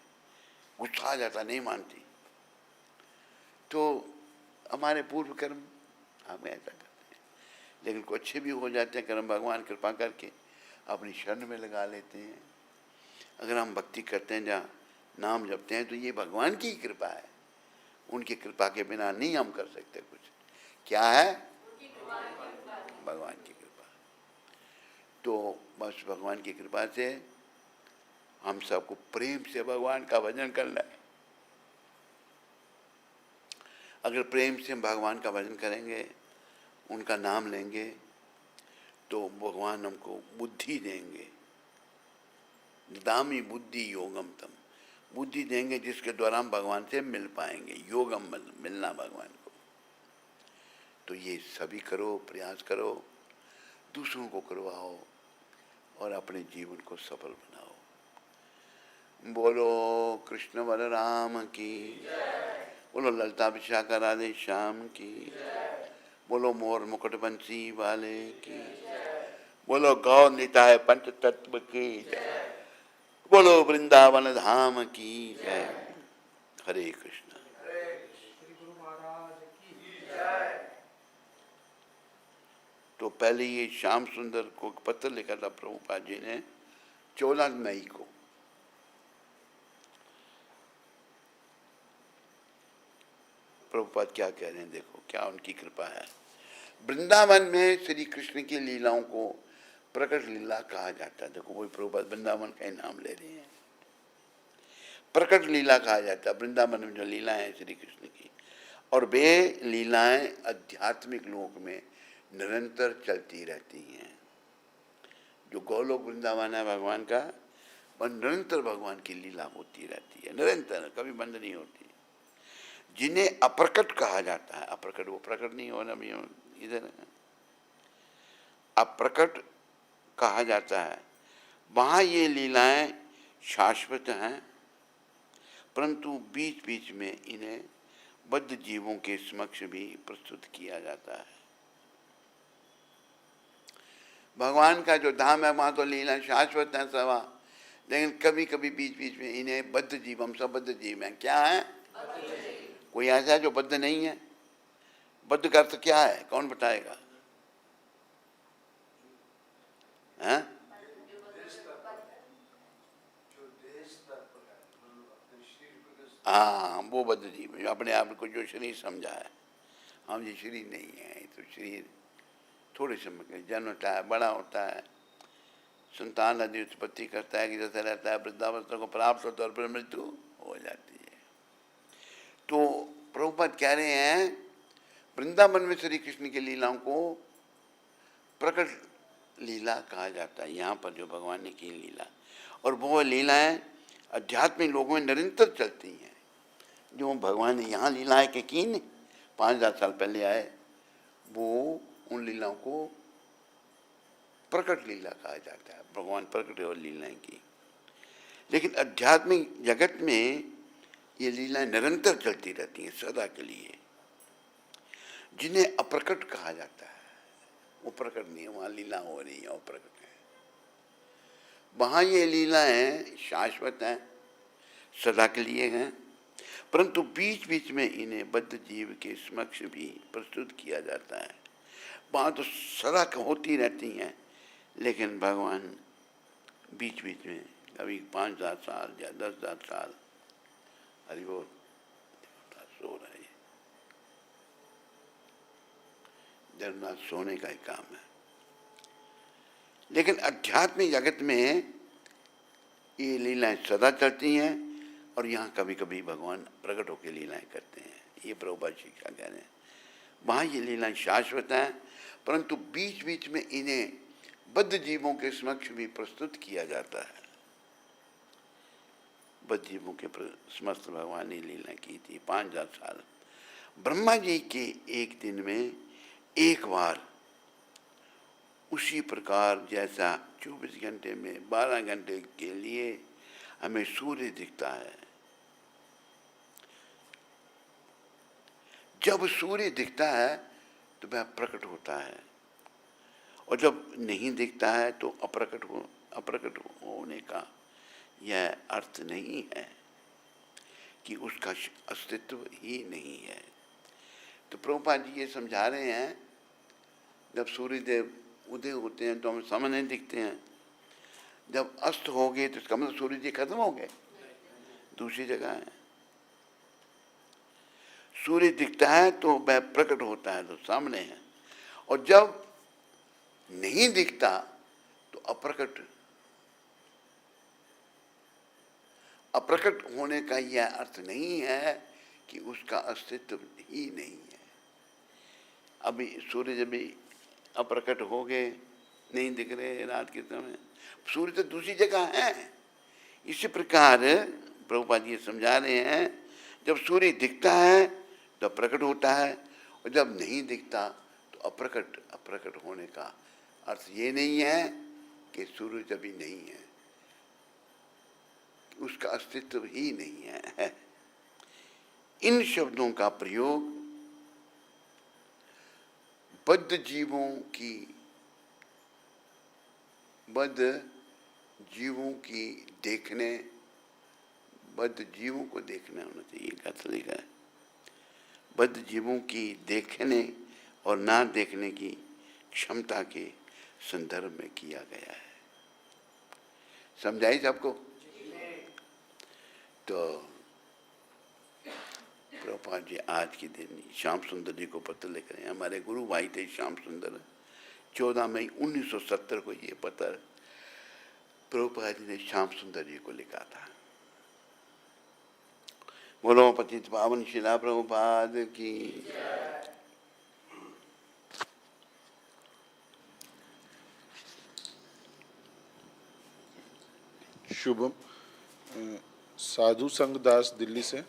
गुस्सा आ जाता, नहीं मानती। तो हमारे पूर्व कर्म हम ऐसा करते हैं, लेकिन कुछ अच्छे भी हो जाते हैं कर्म, भगवान कृपा करके अपनी शरण में लगा लेते हैं। अगर हम भक्ति करते हैं, जहाँ नाम जपते हैं, तो ये भगवान की कृपा है, उनकी कृपा के बिना नहीं हम कर सकते कुछ। क्या है? भगवान की कृपा। तो बस भगवान की कृपा से हम सबको प्रेम से भगवान का भजन करना है। अगर प्रेम से हम भगवान का भजन करेंगे, उनका नाम लेंगे, तो भगवान हमको बुद्धि देंगे। दामी बुद्धि योगम तम, बुद्धि देंगे जिसके द्वारा हम भगवान से मिल पाएंगे। योगम मिलना भगवान को। तो ये सभी करो, प्रयास करो, दूसरों को करवाओ और अपने जीवन को सफल बनाओ। बोलो कृष्ण बलराम की, बोलो ललिता विशाखा राधे श्याम की, बोलो मोर मुकुट बंसी वाले की, बोलो गौ निताय पंच तत्व की जय, बोलो वृंदावन धाम की जय। हरे कृष्ण। तो पहले ये श्याम सुंदर को पत्र लिखा था प्रभुपाद जी ने 14 मई को। प्रभुपाद क्या कह रहे हैं, देखो क्या उनकी कृपा है। वृंदावन में श्री कृष्ण की लीलाओं को प्रकट लीला कहा जाता है। देखो वही प्रभुपाद वृंदावन का ही नाम ले रहे हैं, प्रकट लीला कहा जाता है। वृंदावन में जो लीलाएं हैं श्री कृष्ण की, और वे लीलाएं आध्यात्मिक लोक में निरंतर चलती रहती हैं। जो गौलोक वृंदावन है भगवान का, वह निरंतर भगवान की लीला होती रहती है, निरंतर, कभी बंद नहीं होती। जिन्हें अप्रकट कहा जाता है, अप्रकट वो प्रकट नहीं होना भी इधर, अप्रकट कहा जाता है, वहाँ ये लीलाएं शाश्वत हैं, परंतु बीच बीच में इन्हें बद्ध जीवों के समक्ष भी प्रस्तुत किया जाता है। भगवान का जो धाम है वहाँ तो लीला शाश्वत है सवा, लेकिन कभी कभी बीच बीच में इन्हें बद्ध जीव, हम सब बद्ध जीव हैं। क्या है? कोई ऐसा है जो बद्ध नहीं है? बद्ध का अर्थ क्या है, कौन बताएगा? हैं? हाँ, वो बद्ध जीव जो अपने आप को जो शरीर समझा है। हम ये शरीर नहीं है, तो शरीर थोड़े समय के जन्म होता है, बड़ा होता है, संतान आदि उत्पत्ति करता है कि जैसे रहता है, वृद्धावस्था को प्राप्त होता है और फिर मृत्यु हो जाती है। तो प्रभुपाद कह रहे हैं वृंदावन में श्री कृष्ण की लीलाओं को प्रकट लीला कहा जाता है। यहाँ पर जो भगवान ने की लीला, और वो लीलाएं आध्यात्मिक लोगों में निरंतर चलती हैं। जो भगवान ने यहाँ लीलाएं के की 5000 साल पहले आए, वो उन लीलाओं को प्रकट लीला कहा जाता है। भगवान प्रकट और लीलाएं की, लेकिन आध्यात्मिक जगत में ये लीलाएं निरंतर चलती रहती हैं सदा के लिए। जिन्हें अप्रकट कहा जाता है, वो प्रकट नहीं है, वहाँ लीला हो रही है, वो प्रकट है। वहाँ ये लीलाएं शाश्वत हैं, सदा के लिए हैं, परंतु बीच बीच में इन्हें बद्ध जीव के समक्ष भी प्रस्तुत किया जाता है। वहाँ तो सदा होती रहती हैं, लेकिन भगवान बीच बीच में कभी 5000 साल या 10,000 साल, हरि बोल, सो रहे डरना सोने का ही काम है। लेकिन अध्यात्मिक जगत में ये लीलाएं सदा चलती हैं और यहाँ कभी कभी भगवान प्रकट होकर लीलाएं करते हैं। ये प्रभुपाद जी क्या कह रहे हैं, वहाँ ये लीलाएं शाश्वत हैं, परंतु बीच बीच में इन्हें बद्ध जीवों के समक्ष भी प्रस्तुत किया जाता है। बद्ध जीवों के समस्त भगवान ने लीलाएं की थी 5000 साल। ब्रह्मा जी के एक दिन में एक बार उसी प्रकार जैसा 24 घंटे में 12 घंटे के लिए हमें सूर्य दिखता है। जब सूर्य दिखता है तो वह प्रकट होता है, और जब नहीं दिखता है तो अप्रकट होने का यह अर्थ नहीं है कि उसका अस्तित्व ही नहीं है। तो प्रभुपाद जी ये समझा रहे हैं, जब सूर्य देव उदय होते हैं तो हमें सामने दिखते हैं, जब अस्त हो गए तो इसका मतलब सूर्य जी खत्म हो गए, दूसरी जगह है। सूर्य दिखता है तो वह प्रकट होता है तो सामने है, और जब नहीं दिखता तो अप्रकट होने का यह अर्थ नहीं है कि उसका अस्तित्व ही नहीं है। अभी सूर्य जब भी अप्रकट हो गए, नहीं दिख रहे रात के समय, सूर्य तो दूसरी जगह है। इसी प्रकार प्रभुपाद जी समझा रहे हैं, जब सूर्य दिखता है तो प्रकट होता है, और जब नहीं दिखता तो अप्रकट होने का अर्थ ये नहीं है कि सूर्य जब भी नहीं है, उसका अस्तित्व ही नहीं है। इन शब्दों का प्रयोग बद्ध जीवों को देखने होना चाहिए। क्या तरीका है? बद्ध जीवों की देखने और ना देखने की क्षमता के संदर्भ में किया गया है। समझाई सबको? तो प्रभुपाद जी आज के दिन श्याम सुंदर जी को पत्र लिख रहे हैं। हमारे गुरु भाई थे श्याम सुंदर, 14 मई 1970 को ये पत्र प्रभुपाद जी ने श्याम सुंदर जी को लिखा था। बोलो पतित पावन शिला प्रभुपाद की। शुभम। साधु संगदास दिल्ली से।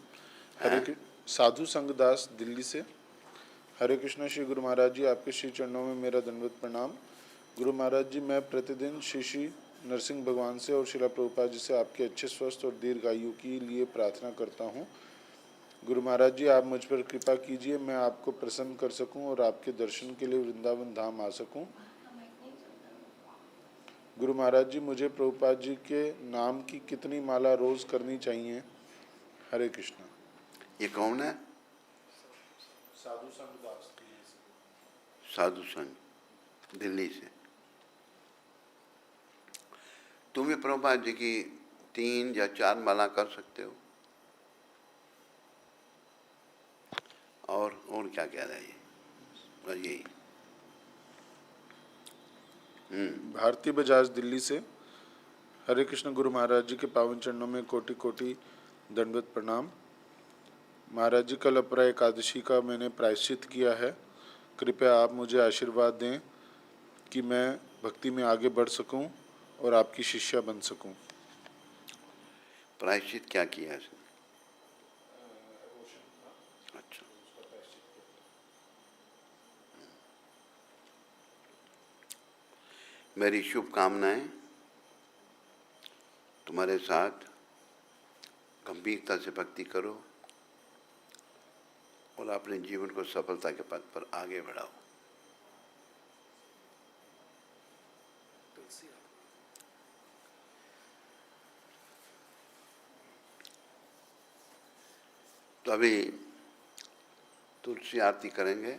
साधु संगदास दिल्ली से। हरे कृष्णा। श्री गुरु महाराज जी, आपके श्री चरणों में मेरा दंडवत प्रणाम। गुरु महाराज जी, मैं प्रतिदिन श्री नरसिंह भगवान से और श्रीला प्रभुपाद जी से आपके अच्छे स्वस्थ और दीर्घ आयु के लिए प्रार्थना करता हूँ। गुरु महाराज जी, आप मुझ पर कृपा कीजिए, मैं आपको प्रसन्न कर सकूं और आपके दर्शन के लिए वृंदावन धाम आ सकूं। गुरु महाराज जी, मुझे प्रभुपाद जी के नाम की कितनी माला रोज करनी चाहिए? हरे कृष्णा। ये कौन है? साधु संघ दास। साधु संघ दिल्ली से। तुम भी प्रभुपाद जी की 3 या 4 माला कर सकते हो। और क्या कह रहा है ये? और यही भारती बजाज दिल्ली से। हरे कृष्ण। गुरु महाराज जी के पावन चरणों में कोटि कोटि दंडवत प्रणाम। महाराज जी, कल अपरा एकादशी का मैंने प्रायश्चित किया है। कृपया आप मुझे आशीर्वाद दें कि मैं भक्ति में आगे बढ़ सकूं और आपकी शिष्या बन सकूं। प्रायश्चित क्या किया है? अच्छा। मेरी शुभकामनाएं तुम्हारे साथ। गंभीरता से भक्ति करो और अपने जीवन को सफलता के पथ पर आगे बढ़ाओ। तो अभी तुलसी आरती करेंगे।